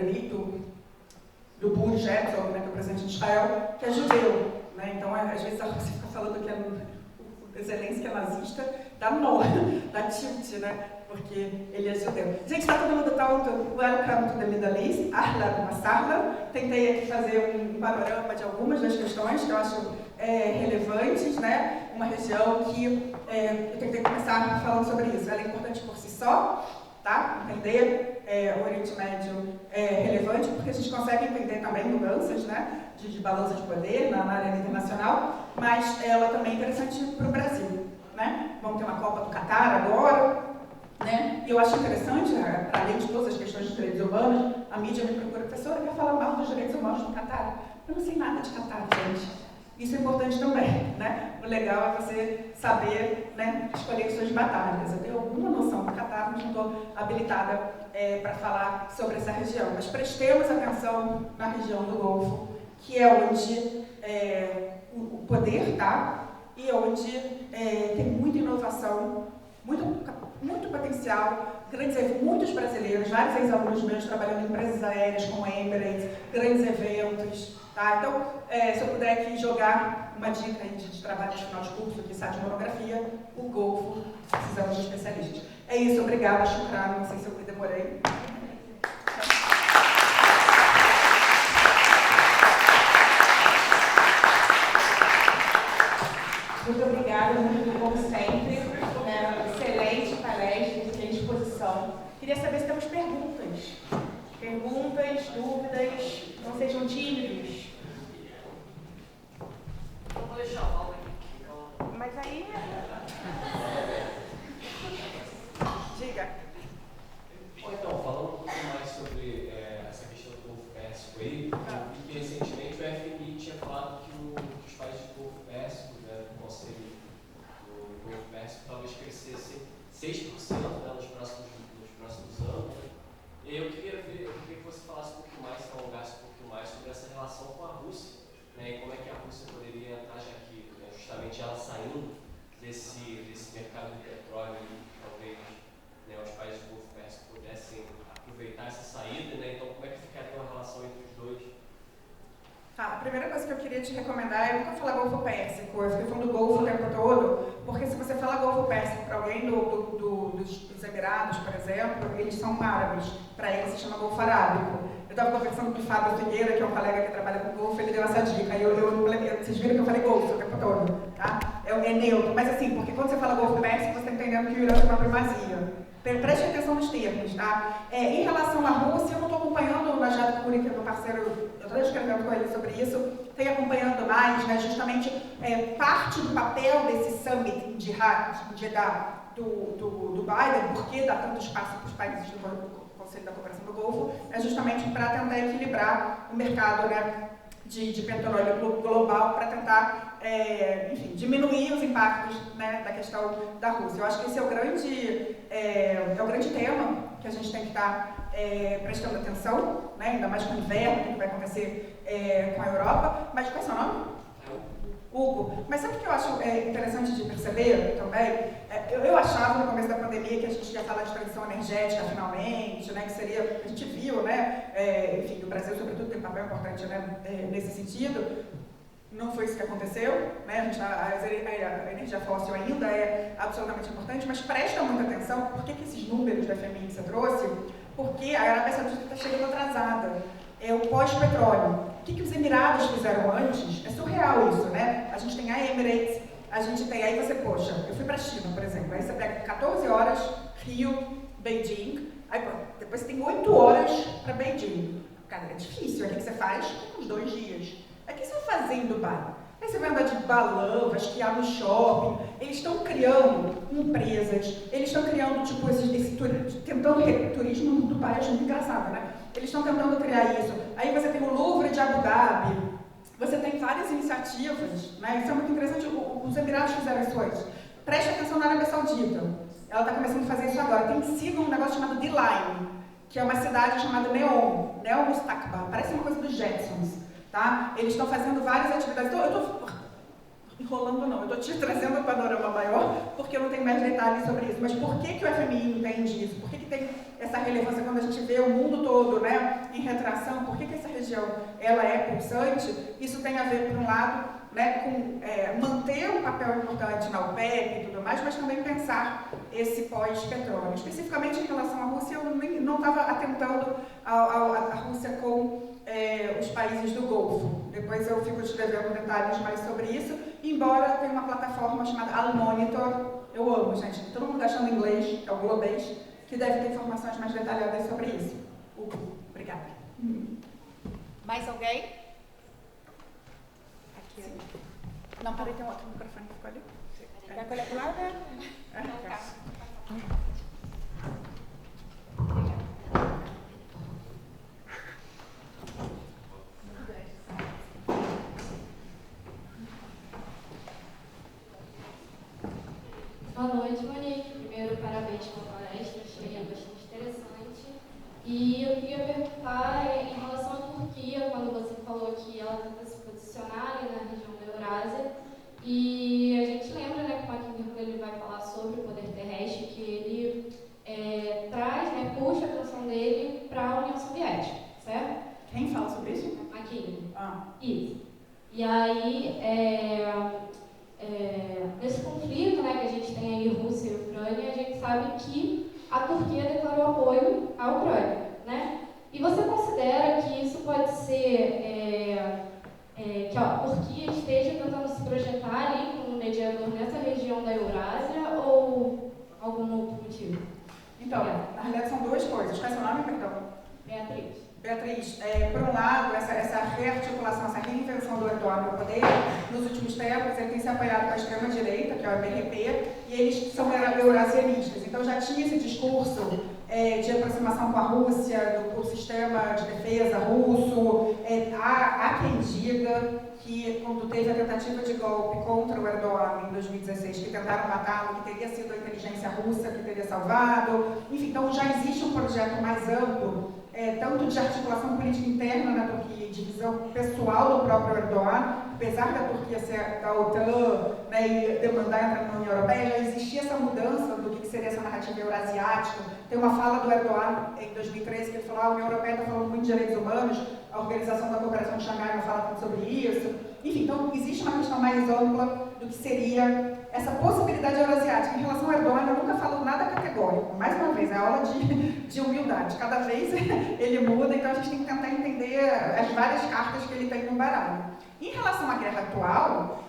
Boris Johnson, né, que é o presidente de Israel, que é judeu. Né? Então, às vezes, você fica falando que o Zelensky é nazista, dá nó, dá tilt, né? Porque ele é judeu. Gente, está todo mundo pronto? Welcome to the Middle East, Ahlan wa Sahlan. Tentei aqui fazer um panorama de algumas das questões que eu acho relevantes, né? Uma região que eu tentei começar falando sobre isso. Ela é importante por si só, tá? Entender o Oriente Médio é relevante porque a gente consegue entender também mudanças, né? De balança de poder na área internacional, mas ela também é interessante para o Brasil, né? Vamos ter uma Copa do Catar agora. Né? E eu acho interessante, para além de todas as questões de direitos humanos, a mídia me procura, professora, quer falar mal dos direitos humanos no Catar? Eu não sei nada de Catar, gente. Isso é importante também, né? O legal é você saber, né, escolher suas batalhas. Eu tenho alguma noção do Catar, mas não estou habilitada para falar sobre essa região. Mas prestemos atenção na região do Golfo, que é onde o poder está e onde tem muita inovação, muito potencial, muitos brasileiros, vários ex-alunos meus trabalhando em empresas aéreas como Emirates, grandes eventos, tá? Então, se eu puder aqui jogar uma dica aí de trabalho de final de curso, que sabe de monografia, o Golfo, precisamos de especialistas. É isso, obrigada, Shukran, não sei se eu me demorei. Muito obrigada, muito como sempre. Excelente palestra, excelente exposição. Queria saber se temos perguntas. Perguntas, dúvidas, não sejam tímidos. Eu vou deixar o Paulo aqui. Mas aí... Diga. Então, falando um pouco mais sobre essa questão do Golfo Pérsico aí, eu vi que recentemente o FMI tinha falado que os países do Golfo Pérsico, né, do Conselho do Golfo Pérsico, talvez crescessem 6%, né, nos próximos anos. E eu queria que você falasse um pouquinho mais, se alongasse um pouquinho mais sobre essa relação com a Rússia, né, e como é que a Rússia poderia entrar, já que justamente ela saindo desse mercado de petróleo e talvez, né, os países do Golfo Pérsico pudessem aproveitar essa saída, né? Então como é que ficaria uma relação entre os dois? Tá, a primeira coisa que eu queria te recomendar é nunca falar Golfo Pérsico. Eu fiquei falando Golfo o tempo todo, porque se você falar Golfo Pérsico para alguém dos Emirados, por exemplo, eles são árabes. Para eles se chama Golfo Arábico. Eu estava conversando com o Fábio Figueira, que é um colega que trabalha com Golfo, ele deu essa dica. Aí vocês viram que eu falei Golfo o tempo todo, tá? É neutro. Mas assim, porque quando você fala Golfo Pérsico, você está entendendo que o Irã tem uma primazia. Prestem atenção nos termos, tá? Em relação à Rússia, eu não estou acompanhando o Najat Kuri, que é meu parceiro, eu estou escrevendo com ele sobre isso, tenho acompanhando mais, né, justamente parte do papel desse summit de Jeddah do Biden, porque dá tanto espaço para os países do Conselho da Cooperação do Golfo, é justamente para tentar equilibrar o mercado, né, de petróleo global, para tentar, enfim, diminuir os impactos, né, da questão da Rússia. Eu acho que esse é o grande tema que a gente tem que estar prestando atenção, né, ainda mais com o inverno, que vai acontecer com a Europa. Mas qual é o seu nome? Hugo. Mas sabe o que eu acho interessante de perceber também? Eu achava no começo da pandemia que a gente ia falar de transição energética finalmente, né, que seria, a gente viu, né, enfim, o Brasil sobretudo tem um papel importante, né, nesse sentido. Não foi isso que aconteceu, né? A energia fóssil ainda é absolutamente importante, mas presta muita atenção, por que esses números da FMI que você trouxe? Porque a Arábia Saudita está chegando atrasada. É o pós-petróleo. O que os Emirados fizeram antes? É surreal isso, né? A gente tem a Emirates, a gente tem, aí você, poxa, eu fui para a China, por exemplo, aí você pega 14 horas, Rio, Beijing, aí depois você tem 8 horas para Beijing. Cara, é difícil, aí o que você faz? Uns 2 dias. Aí o que você vai fazer em Dubai? Aí você vai andar de balão, vai esquiar no shopping. Eles estão criando empresas, eles estão criando, tipo, tentando turismo no Dubai, acho muito engraçado, né? Eles estão tentando criar isso. Aí você tem o Louvre de Abu Dhabi, você tem várias iniciativas, né? Isso é muito interessante, os Emirados fizeram isso antes. Preste atenção na Arábia Saudita. Ela está começando a fazer isso agora. Tem sido um negócio chamado D-Line, que é uma cidade chamada Neom Mustakbal, parece uma coisa dos Jetsons. Tá? Eles estão fazendo várias atividades. Então, eu estou enrolando, não, eu estou te trazendo um panorama maior, porque eu não tenho mais detalhes sobre isso. Mas por que o FMI entende isso? Por que tem essa relevância quando a gente vê o mundo todo, né, em retração? Por que essa região ela é pulsante? Isso tem a ver, por um lado, né, com manter um papel importante na OPEP e tudo mais, mas também pensar esse pós-petróleo. Especificamente em relação à Rússia, eu não estava atentando à Rússia com os países do Golfo. Depois eu fico escrevendo detalhes mais sobre isso, embora tenha uma plataforma chamada Al Monitor, eu amo, gente, todo mundo achando inglês, é o Globês, que deve ter informações mais detalhadas sobre isso. Obrigada. Mais alguém? Aqui. Não, peraí, tem um outro microfone que ficou ali. Quer colher pro lado? Boa noite, Monique. Primeiro, parabéns pela palestra, achei bastante interessante. E eu queria perguntar em relação à Turquia, quando você falou que ela tenta se posicionar ali na região da Eurásia, e a gente lembra, né, que o McKinnon ele vai falar sobre o poder terrestre, que ele traz, né, puxa a atenção dele para a União Soviética, certo? Quem fala sobre isso? McKinnon. Isso. E aí, nesse conflito, né, que a gente tem aí Rússia e Ucrânia, a gente sabe que a Turquia declarou apoio à Ucrânia, né? E você considera que isso pode ser que a Turquia esteja tentando se projetar ali como mediador nessa região da Eurásia ou algum outro motivo? Então, na realidade são duas coisas. Qual é seu nome, perdão? Beatriz, por um lado, essa rearticulação, essa reinvenção do Erdogan no poder, nos últimos tempos, ele tem se apoiado com a extrema-direita, que é o MRP, e eles são eurasianistas. Então já tinha esse discurso de aproximação com a Rússia, do sistema de defesa russo. Há quem diga que, quando teve a tentativa de golpe contra o Erdogan em 2016, que tentaram matá-lo, que teria sido a inteligência russa que teria salvado. Enfim, então já existe um projeto mais amplo, tanto de articulação política interna na Turquia, de visão pessoal do próprio Erdogan, apesar da Turquia ser da OTAN, né, e demandar entrar na União Europeia, já existia essa mudança do que seria essa narrativa eurasiática. Tem uma fala do Erdogan em 2013 que ele falou: a União Europeia está falando muito de direitos humanos, a Organização da Cooperação de Xangai não fala tanto sobre isso. Enfim, então existe uma questão mais ampla do que seria essa possibilidade eurasiática. Em relação ao Erdogan, eu nunca falo nada categórico. Mais uma vez, é aula de humildade. Cada vez ele muda, então a gente tem que tentar entender as várias cartas que ele tem no baralho. Em relação à guerra atual,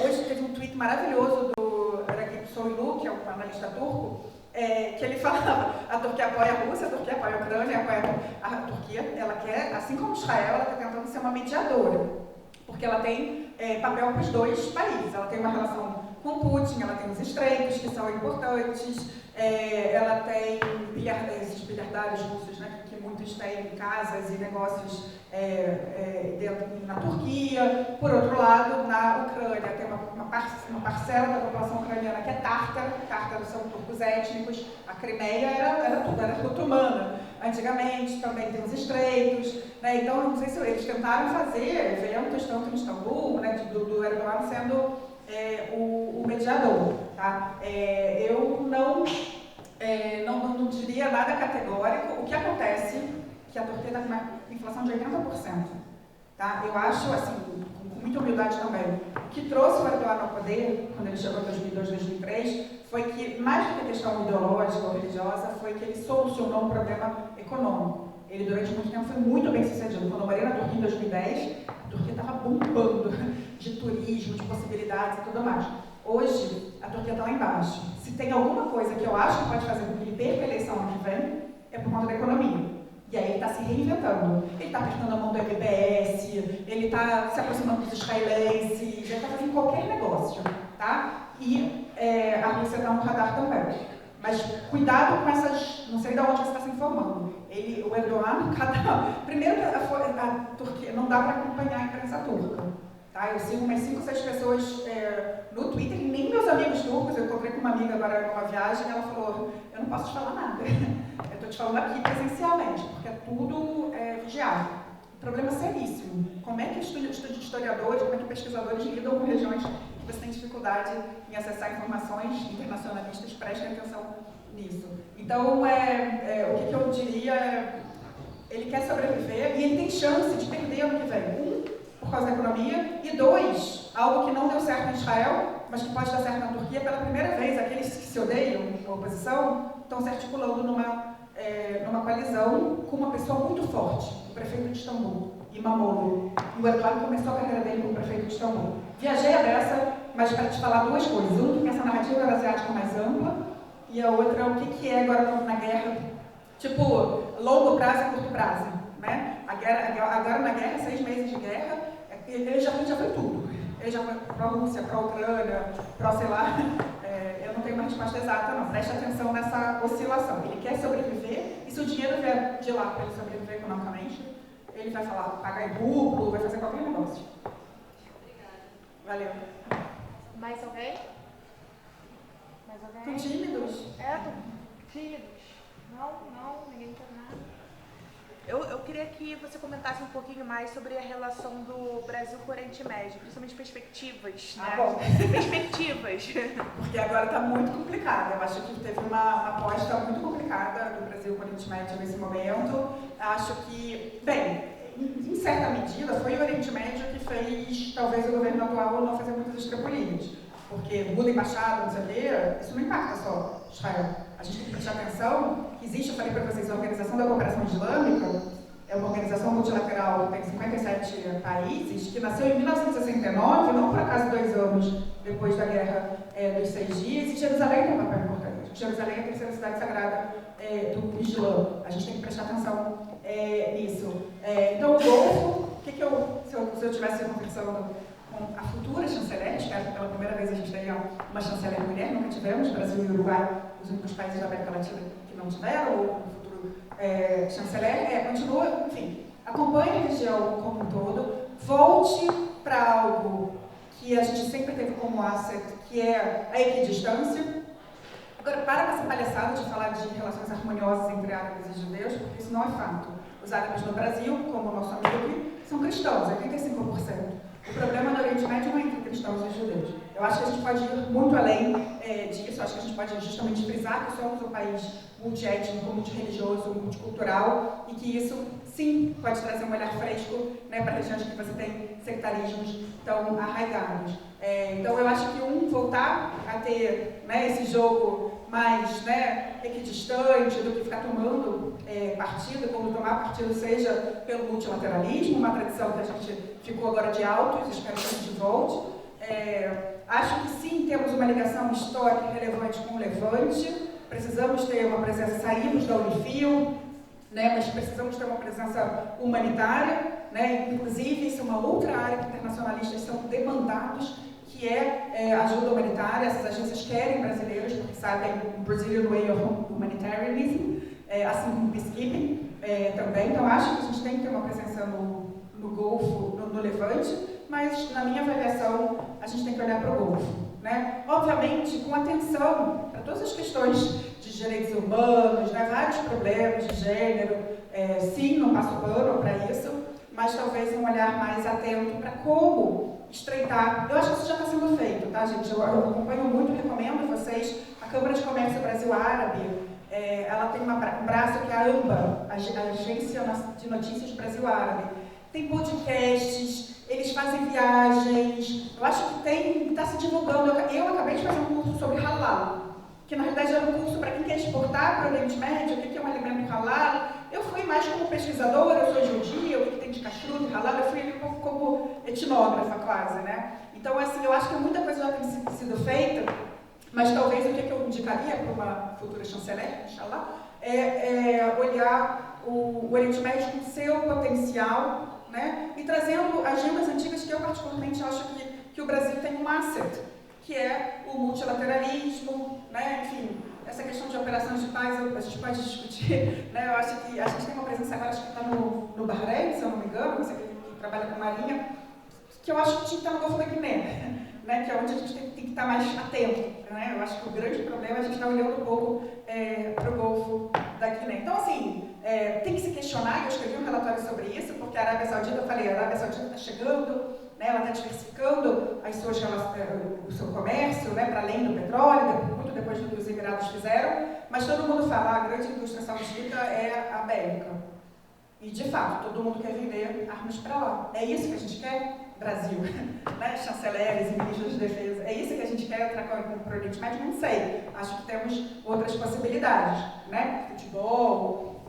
hoje teve um tweet maravilhoso do Recep Soylu, que é um analista turco, que ele falava, a Turquia apoia a Rússia, a Turquia apoia a Ucrânia, apoia a Turquia, ela quer, assim como Israel, ela está tentando ser uma mediadora, porque ela tem papel para os dois países, ela tem uma relação com Putin, ela tem os estreitos, que são importantes, ela tem esses biliardários russos, né, que muitos têm casas e negócios na Turquia. Por outro lado, na Ucrânia, tem uma parcela da população ucraniana que é tártara, tártaros são turcos étnicos, a Crimeia era tudo, era rutomana. Antigamente também tem os estreitos, né? Então não sei se eles tentaram fazer eventos tanto em Istambul, né, do Erdogan sendo o mediador. Tá? Eu não diria nada categórico. O que acontece é que a Turquia está com uma inflação de 80%. Tá? Eu acho, assim, com muita humildade também, o que trouxe o Erdogan ao poder, quando ele chegou em 2002, 2003, foi que, mais do que a questão ideológica ou religiosa, foi que ele solucionou um problema econômico. Ele, durante muito tempo, foi muito bem sucedido. Quando eu morei na Turquia em 2010, a Turquia estava bombando de turismo, de possibilidades e tudo mais. Hoje, a Turquia está lá embaixo. Se tem alguma coisa que eu acho que pode fazer com que ele perca a eleição ano que vem, é por conta da economia. E aí ele está se reinventando. Ele está apertando a mão do MBS, ele está se aproximando dos israelenses, ele está fazendo qualquer negócio. Tá? E a Rússia está no radar também. Mas cuidado com essas... Não sei de onde você está se informando. O Erdogan, primeiro, a Turquia, não dá para acompanhar a imprensa turca. Tá? Eu sigo umas 5 ou 6 pessoas no Twitter, e nem meus amigos turcos. Eu encontrei com uma amiga agora numa viagem e ela falou: eu não posso te falar nada. Eu estou te falando aqui presencialmente, porque é tudo vigiado. Problema seríssimo. Como é que historiadores, como é que pesquisadores lidam com regiões que você tem dificuldade em acessar informações internacionalistas? Prestem atenção nisso. Então, o que eu diria é: ele quer sobreviver e ele tem chance de perder ano que vem. Por causa da economia, e 2, algo que não deu certo em Israel, mas que pode dar certo na Turquia, pela primeira vez, aqueles que se odeiam, a oposição, estão se articulando numa coalizão com uma pessoa muito forte, o prefeito de Istambul, Imamoglu. O Erdogan começou a carreira dele como prefeito de Istambul. Viajei a beça, mas para te falar 2 coisas. Uma, que essa narrativa euroasiática mais ampla, e a outra, o que é agora na guerra, tipo, longo prazo e curto prazo. Né? Agora na guerra, 6 meses de guerra, ele já foi tudo. Ele já foi para a Rússia, para a Ucrânia, para, sei lá, eu não tenho uma resposta exata não, preste atenção nessa oscilação. Ele quer sobreviver, e se o dinheiro vier de lá para ele sobreviver economicamente, ele vai falar, pagar em duplo, vai fazer qualquer negócio. Obrigada. Valeu. Mais alguém? Mais alguém? Estão tímidos? Estão tímidos. Não, ninguém quer nada. Eu queria que você comentasse um pouquinho mais sobre a relação do Brasil com o Oriente Médio, principalmente perspectivas, né? Bom. Perspectivas. Porque agora está muito complicado. Eu acho que teve uma aposta muito complicada do Brasil com o Oriente Médio nesse momento. Acho que, bem, em certa medida, foi o Oriente Médio que fez, talvez, o governo atual não fazer muitas escrapulinhas. Porque muda embaixada, não sei o quê, isso não impacta só Israel. A gente tem que prestar atenção que existe, eu falei para vocês, a Organização da Cooperação Islâmica, é uma organização multilateral que tem 57 países, que nasceu em 1969, não por acaso 2 anos depois da Guerra dos 6 Dias, e Jerusalém tem um papel importante. Jerusalém é a terceira cidade sagrada do Islã. A gente tem que prestar atenção nisso. Então, o Golfo, se eu estivesse conversando com a futura chanceler, espero que pela primeira vez a gente tenha uma chanceler mulher, nunca tivemos, Brasil e Uruguai, os únicos países da América Latina que não tiveram, ou no futuro chanceler, continua, enfim, acompanhe a região como um todo, volte para algo que a gente sempre teve como asset, que é a equidistância. Agora, para com essa palhaçada de falar de relações harmoniosas entre árabes e judeus, porque isso não é fato. Os árabes no Brasil, como o nosso amigo aqui, são cristãos, 85%. O problema do Oriente Médio não é entre cristãos e judeus. Eu acho que a gente pode ir muito além disso, eu acho que a gente pode justamente frisar que somos um país multiétnico, multirreligioso, multicultural, e que isso, sim, pode trazer um olhar fresco, né, para regiões que você tem sectarismos tão arraigados. Então, eu acho que voltar a ter, né, esse jogo mais, né, equidistante do que ficar tomando partido, quando tomar partido seja pelo multilateralismo, uma tradição que a gente ficou agora de altos, espero que a gente volte. Acho que sim, temos uma ligação histórica relevante com o Levante, precisamos ter uma presença, saímos da Unifil, né, mas precisamos ter uma presença humanitária, né, inclusive isso é uma outra área que internacionalistas são demandados, que é ajuda humanitária. Essas agências querem brasileiros, porque sabem o Brazilian Way of Humanitarianism, assim como o Peacekeeping também. Então acho que a gente tem que ter uma presença no Golfo, no Levante, mas na minha avaliação a gente tem que olhar para o Golfo, né? Obviamente com atenção para todas as questões de direitos humanos, né? Vários problemas de gênero, sim, não passo pano para isso, mas talvez um olhar mais atento para como estreitar. Eu acho que isso já está sendo feito, tá, gente? Eu acompanho muito, recomendo a vocês. A Câmara de Comércio Brasil-Árabe, ela tem um braço que é a AMBA, a Agência de Notícias Brasil-Árabe. Tem podcasts, eles fazem viagens. Eu acho que está se divulgando. Eu acabei de fazer um curso sobre halal, que na realidade era um curso para quem quer exportar para o Oriente Médio, o que é um alimento halal. Eu fui mais como pesquisadora, eu sou judia, o que tem de kashrut, halal, eu fui ali como etnógrafa quase, né? Então, assim, eu acho que muita coisa já tem sido feita, mas talvez o que eu indicaria para uma futura chanceler, inshallah, é olhar o Oriente Médio com seu potencial, né? E trazendo agendas antigas que eu particularmente acho que o Brasil tem um asset, que é o multilateralismo, né? Enfim, essa questão de operações de paz a gente pode discutir, né? Eu acho que a gente tem uma presença agora, acho que está no Bahrein, se eu não me engano, você que trabalha com marinha, que eu acho que tinha que estar no Golfo da Guiné, né? Que é onde a gente tem que estar mais atento, né? Eu acho que o grande problema é a gente estar olhando um pouco para o Golfo da Guiné. Então, assim, tem que se questionar, e eu escrevi um relatório sobre isso, porque a Arábia Saudita, eu falei, a Arábia Saudita está chegando, né, ela está diversificando o seu comércio, né, para além do petróleo, muito depois do que os Emirados fizeram, mas todo mundo fala, a grande indústria saudita é a bélica. E, de fato, todo mundo quer vender armas para lá. É isso que a gente quer? Brasil, né? Chanceleres e ministros de defesa. É isso que a gente quer tratar com o Oriente Médio? Não sei. Acho que temos outras possibilidades, né? Futebol,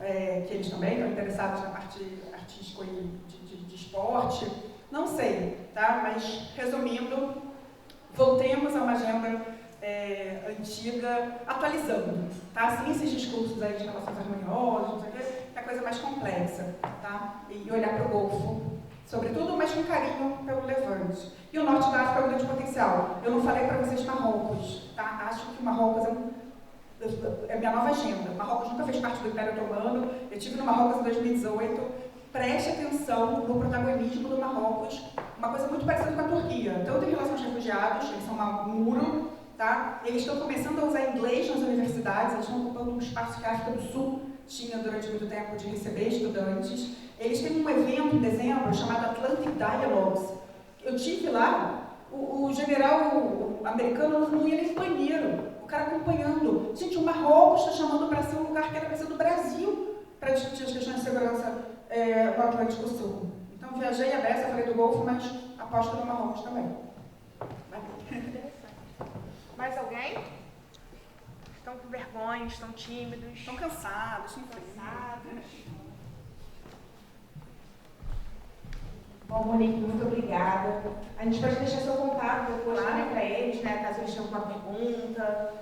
que eles também estão interessados na parte artística e de esporte. Não sei, tá? Mas, resumindo, voltemos a uma agenda antiga, atualizando, tá? Sem esses discursos aí de relações harmoniosas, não sei o quê, é a coisa mais complexa, tá? E olhar para o Golfo, sobretudo, mas com carinho pelo Levante. E o Norte da África é um grande potencial. Eu não falei para vocês Marrocos, tá? Acho que Marrocos é minha nova agenda. Marrocos nunca fez parte do Império Otomano. Eu estive no Marrocos em 2018. Preste atenção no protagonismo do Marrocos, uma coisa muito parecida com a Turquia, tanto em relação aos refugiados, eles são um muro, tá? Eles estão começando a usar inglês nas universidades, eles estão ocupando um espaço que a África do Sul tinha durante muito tempo de receber estudantes. Eles têm um evento em dezembro chamado Atlantic Dialogues. Eu tive lá, o general americano não ia nem no banheiro, o cara acompanhando. Gente, o Marrocos está chamando para ser um lugar que era para ser do Brasil, para discutir as questões de segurança no Atlântico Sul. Então, viajei a beça, falei do Golfo, mas aposto no Marrocos também. Interessante. Mais alguém? Estão com vergonha, estão tímidos? Estão cansados, estão cansados. Bom, Monique, muito obrigada. A gente pode deixar seu contato depois Claro. para eles, né? Caso eles tenham alguma pergunta,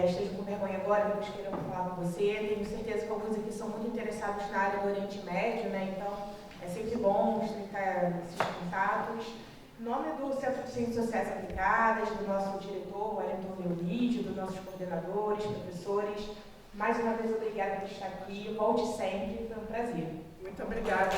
estejam com vergonha agora, depois queiram falar com você. Tenho certeza que alguns aqui são muito interessados na área do Oriente Médio, né? Então, é sempre bom estreitar esses contatos. Em nome do Centro de Ciências Sociais Aplicadas, do nosso diretor, Wellington Leolídio, dos nossos coordenadores, professores, mais uma vez obrigada por estar aqui. Volte sempre, foi um prazer. Muito obrigada.